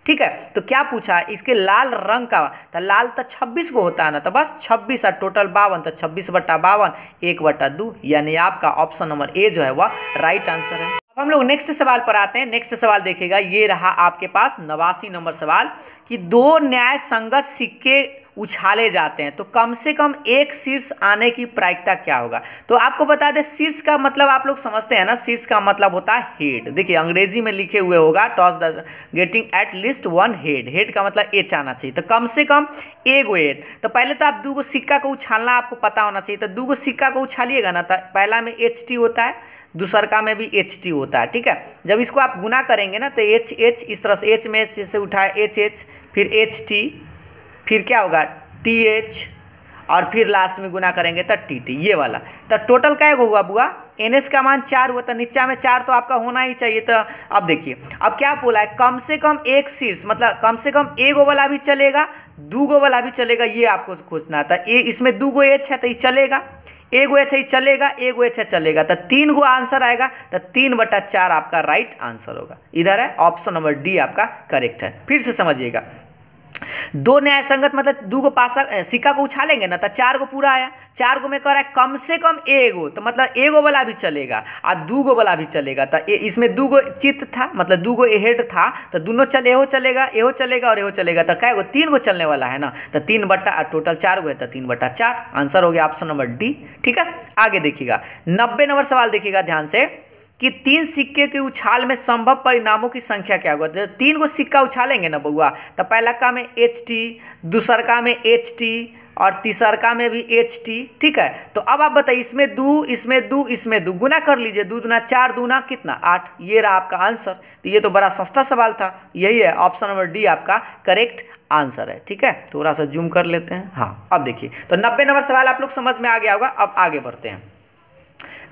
ठीक है, तो क्या पूछा है इसके लाल रंग का, तो लाल तो 26 को होता है ना, तो बस 26 और टोटल 52, तो 26/52 1/2, यानी आपका ऑप्शन नंबर ए जो है वह राइट आंसर है। अब हम लोग नेक्स्ट सवाल पर आते हैं। नेक्स्ट सवाल देखिएगा, ये रहा आपके पास 89 नंबर सवाल कि दो न्याय संगत सिक्के उछाले जाते हैं तो कम से कम एक शीर्ष आने की प्रायिकता क्या होगा। तो आपको बता दें, शीर्ष का मतलब आप लोग समझते हैं ना, शीर्ष का मतलब होता है हेड। देखिए अंग्रेजी में लिखे हुए होगा toss the getting at least one head. Head का मतलब एच आना चाहिए, तो कम से कम एगो हेड। तो पहले तो आप दूगो सिक्का को उछालना आपको पता होना चाहिए। तो दूगो सिक्का को उछालिएगा ना, तो पहला में एच टी होता है, दूसरका में भी एच टी होता है। ठीक है, जब इसको आप गुना करेंगे ना तो एच एच इस तरह से, एच में एच से उठाए एच एच, फिर एच टी, फिर क्या होगा टी एच, और फिर लास्ट में गुना करेंगे तो टी टी, ये वाला। तो टोटल क्या हुआ बुआ, एन एस का मान 4 हुआ, तो नीचा में 4 तो आपका होना ही चाहिए। तो अब देखिए अब क्या बोला है, कम से कम एक शीर्ष, मतलब कम से कम एगो वाला भी चलेगा, दूगो वाला भी चलेगा, ये आपको खोजना था। इसमें दूगो एच है तो ये चलेगा, एगो एच है चलेगा, एगो एच है चलेगा, तो 3 गो आंसर आएगा। तो 3/4 आपका राइट आंसर होगा। इधर है ऑप्शन नंबर डी आपका करेक्ट है। फिर से समझिएगा, दो न्याय संगत मतलब दूगो पासा सिक्का को उछालेंगे ना तो 4 गो पूरा आया, 4 गो में कह रहा है कम से कम एगो, तो मतलब एगो वाला भी चलेगा और दूगो वाला भी चलेगा। तो इसमें दूगो चित्त था, मतलब दूगो हेड था, तो दोनों चले, एहो चलेगा, एहो चलेगा और एहो चलेगा। तो क्या गो 3 गो चलने वाला है ना, तो 3 टोटल 4 गो है, तो 3/4 आंसर हो गया ऑप्शन नंबर डी। ठीक है, आगे देखिएगा 90 नंबर सवाल देखिएगा ध्यान से कि 3 सिक्के के उछाल में संभव परिणामों की संख्या क्या होगा। तो 3 गो सिक्का उछालेंगे ना बउआ, तो पहला का में एच टी, दूसरका में एच टी और तीसरका में भी एच टी। ठीक है, तो अब आप बताइए, इसमें 2, इसमें 2, इसमें 2, गुना कर लीजिए, 2 दूना 4, दूना कितना 8। ये रहा आपका आंसर। तो ये तो बड़ा सस्ता सवाल था, यही है ऑप्शन नंबर डी आपका करेक्ट आंसर है। ठीक है, थोड़ा सा जूम कर लेते हैं। हाँ अब देखिए, तो 90 नंबर सवाल आप लोग समझ में आ गया होगा। अब आगे बढ़ते हैं,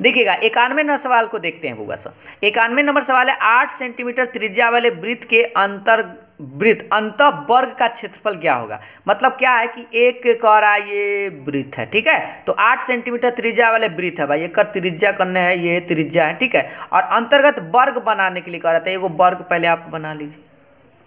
देखिएगा 91 नंबर सवाल को देखते हैं बुआ सर। 91 नंबर सवाल है, 8 सेंटीमीटर त्रिज्या वाले वृत्त के अंत वर्ग का क्षेत्रफल क्या होगा। मतलब क्या है कि एक कह रहा है ये वृत्त है, ठीक है, तो 8 सेंटीमीटर त्रिज्या वाले वृत्त है भाई, एक त्रिज्या करने है, ये त्रिज्या है। ठीक है, और अंतर्गत वर्ग बनाने के लिए कह रहा था, एगो वर्ग पहले आप बना लीजिए,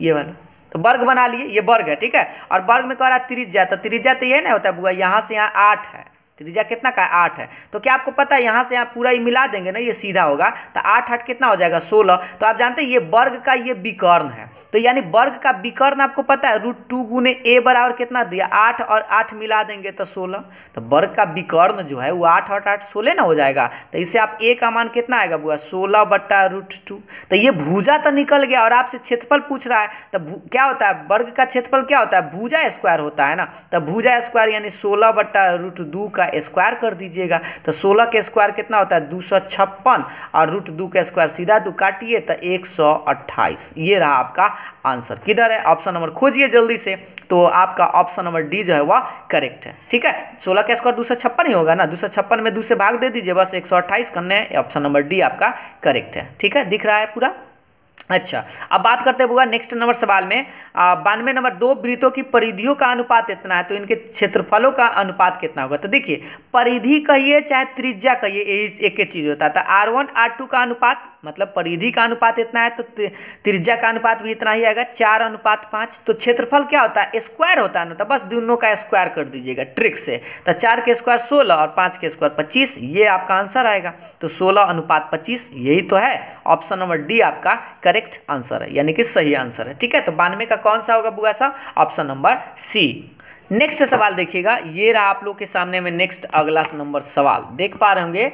ये वाला तो वर्ग बना लिए, ये वर्ग है। ठीक है, और वर्ग में कह रहा है त्रिज्या, तो त्रिज्या तो ये ना होता है बुआ, यहाँ से यहाँ 8 है, त्रिज्या कितना का है 8 है। तो क्या आपको पता है यहाँ से यहाँ पूरा ही मिला देंगे ना, ये सीधा होगा, तो 8 8 कितना हो जाएगा 16। तो आप जानते हैं ये वर्ग का ये विकर्ण है, तो यानी वर्ग का विकर्ण आपको पता है √2 गुने a बराबर कितना दिया 8, और 8 मिला देंगे तो 16। तो वर्ग का विकर्ण जो है वो 8 और 8 16 ना हो जाएगा। तो इससे आप a का मान कितना आएगा बुआ 16/√2। तो ये भुजा तो निकल गया, और आपसे क्षेत्रफल पूछ रहा है, तो क्या होता है वर्ग का क्षेत्रफल क्या होता है, भुजा स्क्वायर होता है ना। तो भुजा स्क्वायर यानी 16/√2 का स्क्वायर कर दीजिएगा। तो 16 के स्क्वायर कितना होता है 256, और √2 का स्क्वायर सीधा 2 काटिए तो 128। ये रहा आपका आंसर। किधर है ऑप्शन नंबर, खोजिए जल्दी से। तो आपका ऑप्शन नंबर डी जो है वह करेक्ट है। ठीक है, 16 का स्क्वायर 256 ही होगा ना, 256 में 2 से भाग दे दीजिए, बस 128 करने हैं। ऑप्शन नंबर डी आपका करेक्ट है। ठीक है, दिख रहा है पूरा। अच्छा, अब बात करते हैं बुआ नेक्स्ट नंबर सवाल में 92 नंबर, 2 वृत्तों की परिधियों का अनुपात इतना है तो इनके क्षेत्रफलों का अनुपात कितना होगा। तो देखिए परिधि कहिए चाहे त्रिज्या कहिए, यही एक ही चीज होता है। तो R1 R2 का अनुपात, मतलब परिधि का अनुपात इतना है तो त्रिज्या का अनुपात भी इतना ही आएगा, 4:5। तो क्षेत्रफल क्या होता है स्क्वायर होता है ना, तो बस दोनों का स्क्वायर कर दीजिएगा ट्रिक से। तो 4 के स्क्वायर 16 और 5 के स्क्वायर 25, ये आपका आंसर आएगा। तो 16:25 यही तो है, ऑप्शन नंबर डी आपका करेक्ट आंसर है, यानी कि सही आंसर है। ठीक है, तो 92 का कौन सा होगा बुआ सा, ऑप्शन नंबर सी। नेक्स्ट सवाल देखिएगा, ये रहा आप लोग के सामने में नेक्स्ट अगला नंबर सवाल, देख पा रहे होंगे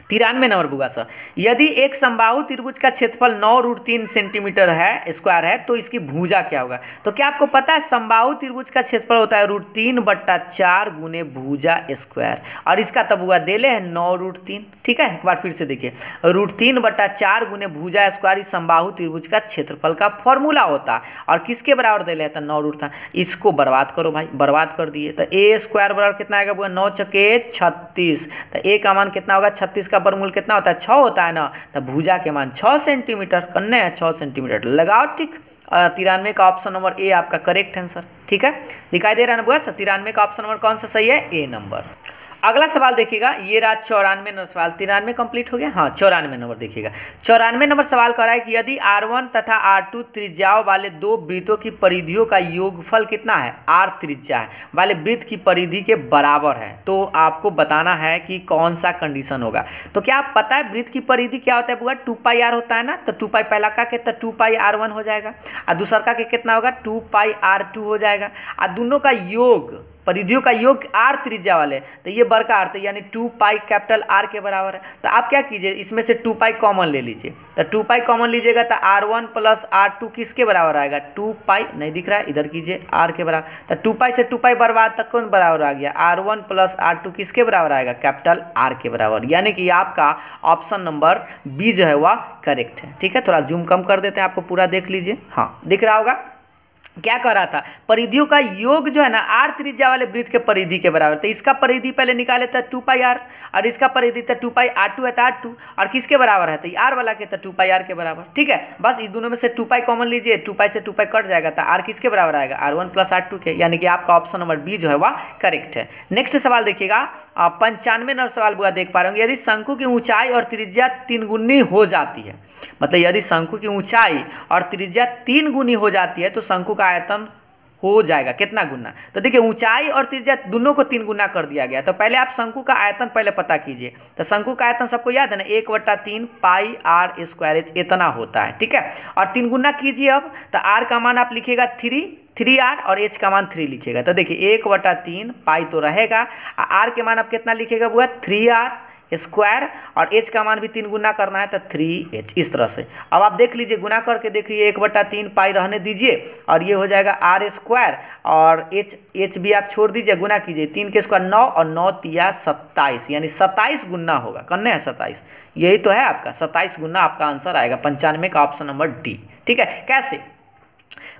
93 नंबर बुआ सर। यदि एक समबाहु त्रिभुज का क्षेत्रफल 9√3 सेंटीमीटर है स्क्वायर है तो इसकी भुजा क्या होगा। तो क्या आपको पता है समबाहु त्रिभुज का क्षेत्रफल होता है √3/4 गुने भुजा स्क्वायर, और इसका तब बुआ देले है 9√3। ठीक है, एक बार फिर से देखिए, √3/4 गुने भुजा स्क्वायर इस समबाहु त्रिभुज का क्षेत्रफल का फॉर्मूला होता है, और किसके बराबर देले है तो 9√3। इसको बर्बाद करो भाई, बर्बाद कर दिए। तो a स्क्वायर बराबर कितना आएगा बुआ 9 चके 36। तो a का मान कितना होगा 36 का वर्गमूल कितना होता है 6 होता है ना। तो भुजा के मान 6 सेंटीमीटर करने हैं, 6 सेंटीमीटर लगाओ ठीक। 93 का ऑप्शन नंबर ए आपका करेक्ट आंसर। ठीक है, दिखाई दे रहा है ना बुआ 93 का ऑप्शन नंबर कौन सा सही है, ए नंबर। अगला सवाल देखिएगा, ये रहा 94 नंबर सवाल। 93 कंप्लीट हो गया, हाँ 94 नंबर देखिएगा। 94 नंबर सवाल कह रहा है कि यदि R1 तथा R2 त्रिज्याओं वाले दो वृत्तों की परिधियों का योगफल कितना है, R त्रिज्या है वाले वृत्त की परिधि के बराबर है, तो आपको बताना है कि कौन सा कंडीशन होगा। तो क्या आप पता है वृत्त की परिधि क्या होता है बुआ, 2πr होता है ना, तो 2π पहला का के तो 2πr1 हो जाएगा और दूसरा का के कितना होगा 2πr2 हो जाएगा और दोनों का योग, परिधियों का योग R त्रिज्या वाले, तो ये बड़का R, तो यानी 2π कैपिटल R के बराबर है। तो आप क्या कीजिए, इसमें से 2π कॉमन ले लीजिए, तो 2π कॉमन लीजिएगा तो R1 प्लस R2 किसके बराबर आएगा, 2π नहीं दिख रहा है, इधर कीजिए R के बराबर, तो 2π से 2π बर्बाद तक कौन बराबर आ गया, R1 प्लस R2 किसके बराबर आएगा, कैपिटल R के बराबर। यानी कि आपका ऑप्शन नंबर बी जो है वह करेक्ट है। ठीक है, थोड़ा जूम कम कर देते हैं, आपको पूरा देख लीजिए, हाँ दिख रहा होगा। क्या कर रहा था, परिधियों का योग जो है ना R त्रिज्या वाले वृत्त के परिधि के बराबर, तो इसका परिधि पहले निकाले था 2πr और इसका परिधि था 2πr2 है, तो R2 और किसके बराबर है, तो R वाला के तो 2πr के बराबर। ठीक है, बस इस दोनों में से 2π कॉमन लीजिए, 2π से 2π कट जाएगा तो R किसके बराबर आएगा, R1 प्लस R2 के, यानी कि आपका ऑप्शन नंबर बी जो है वह करेक्ट है। नेक्स्ट सवाल देखिएगा, 95 नंबर सवाल बुआ देख पा रहे होंगे, यदि शंकु की ऊंचाई और त्रिज्या 3 गुनी हो जाती है, मतलब यदि शंकु की ऊंचाई और त्रिज्या 3 गुनी हो जाती है तो शंकु का आयतन हो जाएगा कितना गुना। तो देखिए ऊंचाई और त्रिज्या दोनों को 3 गुना कर दिया गया, तो पहले आप शंकु का आयतन पहले पता कीजिए। तो शंकु का आयतन सबको याद है ना, 1/3 πr² इतना होता है। ठीक है, और 3 गुना कीजिए अब, तो r का मान आप लिखिएगा 3r और h का मान 3 लिखिएगा। तो देखिए 1/3 पाई तो रहेगा, r के मान आप कितना लिखिएगा बुआ, 3r स्क्वायर, और h का मान भी 3 गुना करना है तो 3h, इस तरह से। अब आप देख लीजिए, गुना करके देखिए 1/3 पाई रहने दीजिए और ये हो जाएगा r स्क्वायर, और h भी आप छोड़ दीजिए, गुना कीजिए, 3 के स्क्वायर 9 और 9 तिया 27, यानी 27 गुना होगा, करने हैं 27, यही तो है आपका 27 गुना आपका आंसर आएगा 95 का ऑप्शन नंबर डी। ठीक है, कैसे,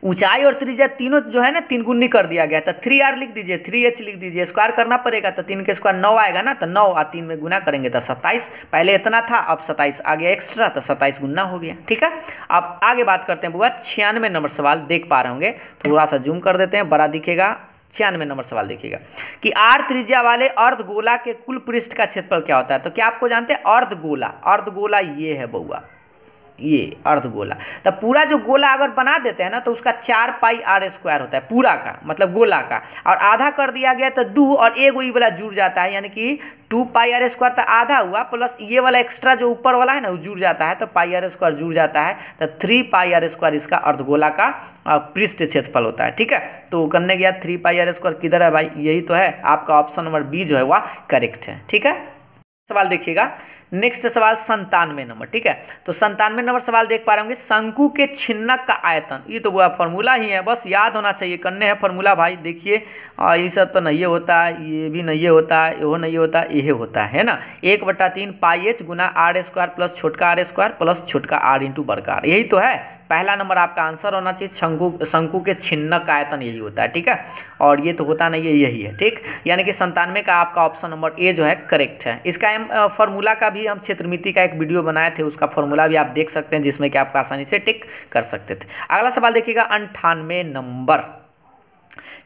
ऊंचाई और त्रिज्या तीनों जो है ना 3 गुनी कर दिया गया, तो 3r लिख दीजिए, 3h लिख दीजिए, स्क्वायर करना पड़ेगा, तो 3 के स्क्वायर 9 आएगा ना, तो 9 और 3 में गुना करेंगे तो 27, पहले इतना था अब 27 आ गया एक्स्ट्रा, तो 27 गुना हो गया। ठीक है, अब आगे बात करते हैं बुआ 96 नंबर सवाल देख पा रहे होंगे, थोड़ा सा जूम कर देते हैं, बड़ा दिखेगा। 96 नंबर सवाल देखिएगा कि r त्रिज्या वाले अर्धगोला के कुल पृष्ठ का क्षेत्रफल क्या होता है। तो क्या आपको जानते हैं अर्धगोला, अर्धगोला ये है बउआ, ये अर्धगोला, तो पूरा जो गोला अगर बना देते हैं ना तो उसका 4πr² होता है पूरा का, मतलब गोला का, और आधा कर दिया गया तो 2 और एक वही वाला जुड़ जाता है, यानी कि 2πr² तो आधा हुआ, प्लस ये वाला एक्स्ट्रा जो ऊपर वाला है ना वो जुड़ जाता है, तो πr² जुड़ जाता है, तो 3πr² इसका अर्धगोला का पृष्ठ क्षेत्रफल होता है। ठीक है, तो करने गया 3πr² किधर है भाई, यही तो है आपका ऑप्शन नंबर बी जो है वह करेक्ट है। ठीक है, सवाल देखिएगा, नेक्स्ट सवाल 97 नंबर। ठीक है, तो 97 नंबर सवाल देख पा रहे होंगे, शंकु के छिन्नक का आयतन, ये तो वो फॉर्मूला ही है, बस याद होना चाहिए, करने हैं फॉर्मूला भाई। देखिए ये सब तो नहीं होता है, ये भी नहीं होता है, वो नहीं होता, ये होता है ना, 1/3 πh गुना r² प्लस छोटका r² प्लस छोटका r इंटू बड़का r, यही तो है। पहला नंबर आपका आंसर होना चाहिए, शंकु के छिन्नक का आयतन यही होता है। ठीक है, और ये तो होता नहीं है, यही है। ठीक, यानी कि 97 का आपका ऑप्शन नंबर ए जो है करेक्ट है। इसका फॉर्मूला का भी हम क्षेत्रमिति का एक वीडियो बनाए थे, उसका फॉर्मूला भी आप देख सकते हैं, जिसमें कि आप आसानी से टिक कर सकते थे। अगला सवाल देखिएगा 98 नंबर,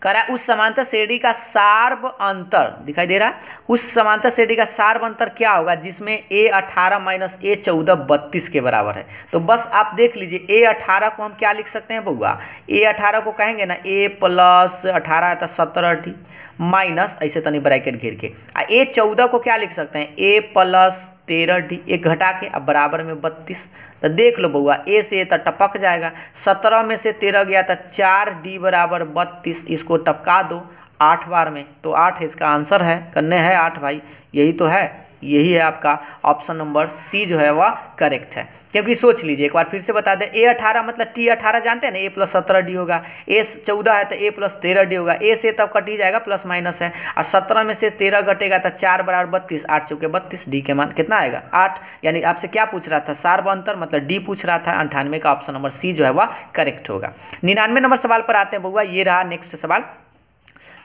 कह रहा है उस समांतर श्रेणी का सार्व अंतर दिखाई दे रहा है, उस समांतर श्रेणी का सार्व अंतर क्या होगा जिसमें a18 माइनस a14 32 के बराबर है। तो बस आप देख लीजिए, a18 को हम क्या लिख सकते हैं बउआ, a18 को कहेंगे ना a प्लस 18 है तो 17d माइनस ऐसे तनी ब्रैकेट घेर के, a14 को क्या लिख सकते हैं a प्लस 13d, एक घटा के अब बराबर में 32। तो देख लो बउआ, ए से तो टपक जाएगा, 17 में से 13 गया तो 4d बराबर 32, इसको टपका दो 8 बार में, तो 8 इसका आंसर है, करने हैं 8 भाई, यही तो है, यही है आपका ऑप्शन नंबर सी जो है वह करेक्ट है। क्योंकि सोच लीजिए एक बार फिर से बता दें, a18 मतलब t18 जानते हैं ना, a प्लस 17d होगा, a14 है तो a प्लस 13d होगा, a से तब कट ही जाएगा, प्लस माइनस है, और 17 में से 13 घटेगा तो 4 बराबर 32, 8 चौके 32, d के मान कितना आएगा 8। यानी आपसे क्या पूछ रहा था, सार्व अंतर मतलब d पूछ रहा था, 98 का ऑप्शन नंबर सी जो है वह करेक्ट होगा। 99 नंबर सवाल पर आते हैं बउआ, ये रहा नेक्स्ट सवाल,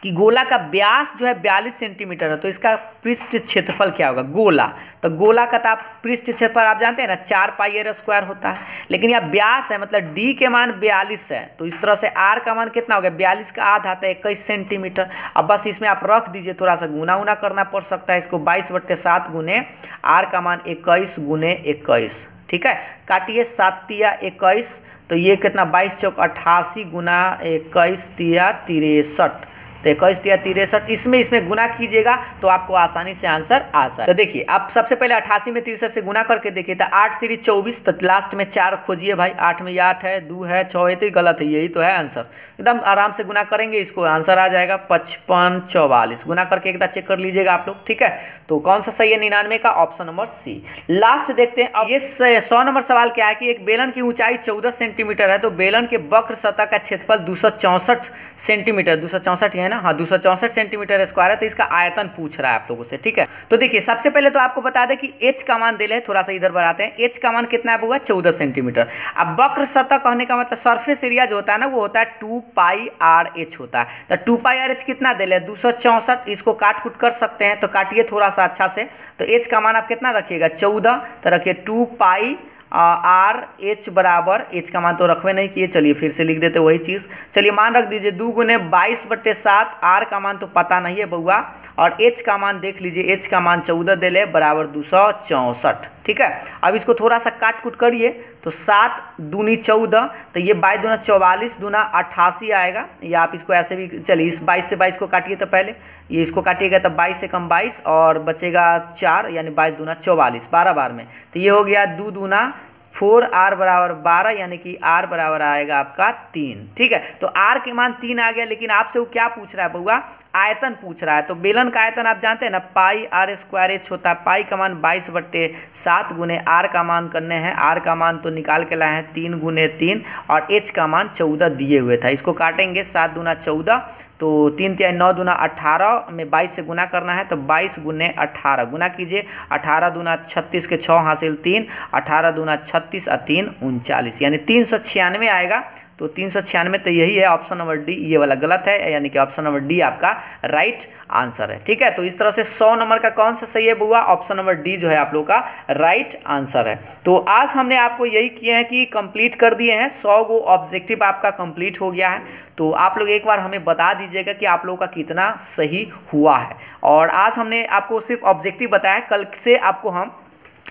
कि गोला का व्यास जो है 42 सेंटीमीटर है, तो इसका पृष्ठ क्षेत्रफल क्या होगा गोला। तो गोला का तो पृष्ठ क्षेत्रफल आप जानते हैं ना 4 पाई आर स्क्वायर होता है, लेकिन यह व्यास है मतलब डी के मान 42 है, तो इस तरह से आर का मान कितना हो गया 42 का आधा आता है 21 सेंटीमीटर। अब बस इसमें आप रख दीजिए, थोड़ा सा गुना उना करना पड़ सकता है इसको, 22/7 गुने आर का मान 21 गुने 21, ठीक है। काटिए 7 तिया 21, तो ये कितना 22 चौक 88 गुना 21 तिया 63, तो 21 तिया 63, इसमें गुना कीजिएगा तो आपको आसानी से आंसर आ सकता है। तो देखिए आप सबसे पहले 88 में 63 से गुना करके देखिए, तो 8 3 24, तो लास्ट में 4 खोजिए भाई, 8 में 8 है, 2 है, 6 है, तो गलत है, यही तो है आंसर। एकदम आराम से गुना करेंगे इसको, आंसर आ जाएगा 55 44। गुना करके एक बार चेक कर लीजिएगा आप लोग, ठीक है। तो कौन सा सही है 99 का, ऑप्शन नंबर सी। लास्ट देखते हैं अब ये 100 नंबर सवाल क्या है कि एक बेलन की ऊंचाई 14 सेंटीमीटर है, तो बेलन के वक्र सतह का क्षेत्रफल 264 सेंटीमीटर, 264 है ना, हाँ 264 सेंटीमीटर स्क्वायर है, तो इसका आयतन पूछ रहा है आप लोगों से, ठीक है। तो देखिए सबसे पहले तो आपको बता दें कि h का मान दे ले, थोड़ा सा इधर बढ़ाते हैं, h का मान कितना है 14 सेंटीमीटर। अब वक्र सतह कहने का मतलब सरफेस एरिया जो होता है ना वो होता है 2 पाई आर एच होता है, तो 2 पाई आर एच कितना दे ले 264, इसको काट कुट कर सकते हैं, तो काटिए थोड़ा सा अच्छा से, तो h का मान आप कितना रखिएगा 14, तो रखिए 2 पाई आर एच बराबर, एच का मान तो रखवे नहीं किए, चलिए फिर से लिख देते वही चीज़, चलिए मान रख दीजिए 2 गुने 22/7, आर का मान तो पता नहीं है बउआ, और एच का मान देख लीजिए, एच का मान 14 दे ले बराबर 264, ठीक है। अब इसको थोड़ा सा काट कुट करिए, तो 7 दूनी 14, तो ये 22 दूना 44 दूना 88 आएगा, या आप इसको ऐसे भी, चलिए इस 22 से 22 को काटिए, तो पहले ये इसको काटिएगा तो 22 से कम 22 और बचेगा 4, यानी 22 दूना 44, 12 बार में, तो ये हो गया 2 दूना 4, आर बराबर 12, यानी कि आर बराबर आएगा आपका 3, ठीक है। तो आर के मान 3 आ गया, लेकिन आपसे वो क्या पूछ रहा है बउआ, आयतन पूछ रहा है। तो बेलन का आयतन आप जानते हैं ना पाई आर स्क्वायर एच होता है, पाई का मान 22/7 गुने आर का मान करने हैं, आर का मान तो निकाल के लाए हैं 3 गुने 3, और एच का मान 14 दिए हुए था, इसको काटेंगे 7 दूना 14, तो 3 3 9 दूना 18 में 22 से गुना करना है, तो 22 गुने 18 गुना कीजिए, 18 दूना 36 के 6 हासिल 3, 18 दूना 36 और 3 39, यानी 396 आएगा। तो 396, तो यही है ऑप्शन नंबर डी, ये वाला गलत है, यानी कि ऑप्शन नंबर डी आपका राइट आंसर है, ठीक है। तो इस तरह से 100 नंबर का कौन सा सही है बुआ, ऑप्शन नंबर डी जो है आप लोग का राइट आंसर है। तो आज हमने आपको यही किए हैं कि कंप्लीट कर दिए हैं, 100 गो ऑब्जेक्टिव आपका कंप्लीट हो गया है। तो आप लोग एक बार हमें बता दीजिएगा कि आप लोगों का कितना सही हुआ है। और आज हमने आपको सिर्फ ऑब्जेक्टिव बताया, कल से आपको हम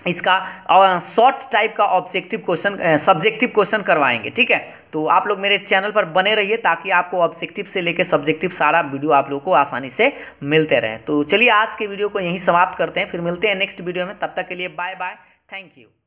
इसका शॉर्ट टाइप का ऑब्जेक्टिव क्वेश्चन सब्जेक्टिव क्वेश्चन करवाएंगे, ठीक है। तो आप लोग मेरे चैनल पर बने रहिए, ताकि आपको ऑब्जेक्टिव से लेकर सब्जेक्टिव सारा वीडियो आप लोगों को आसानी से मिलते रहे। तो चलिए आज के वीडियो को यहीं समाप्त करते हैं, फिर मिलते हैं नेक्स्ट वीडियो में, तब तक के लिए बाय बाय, थैंक यू।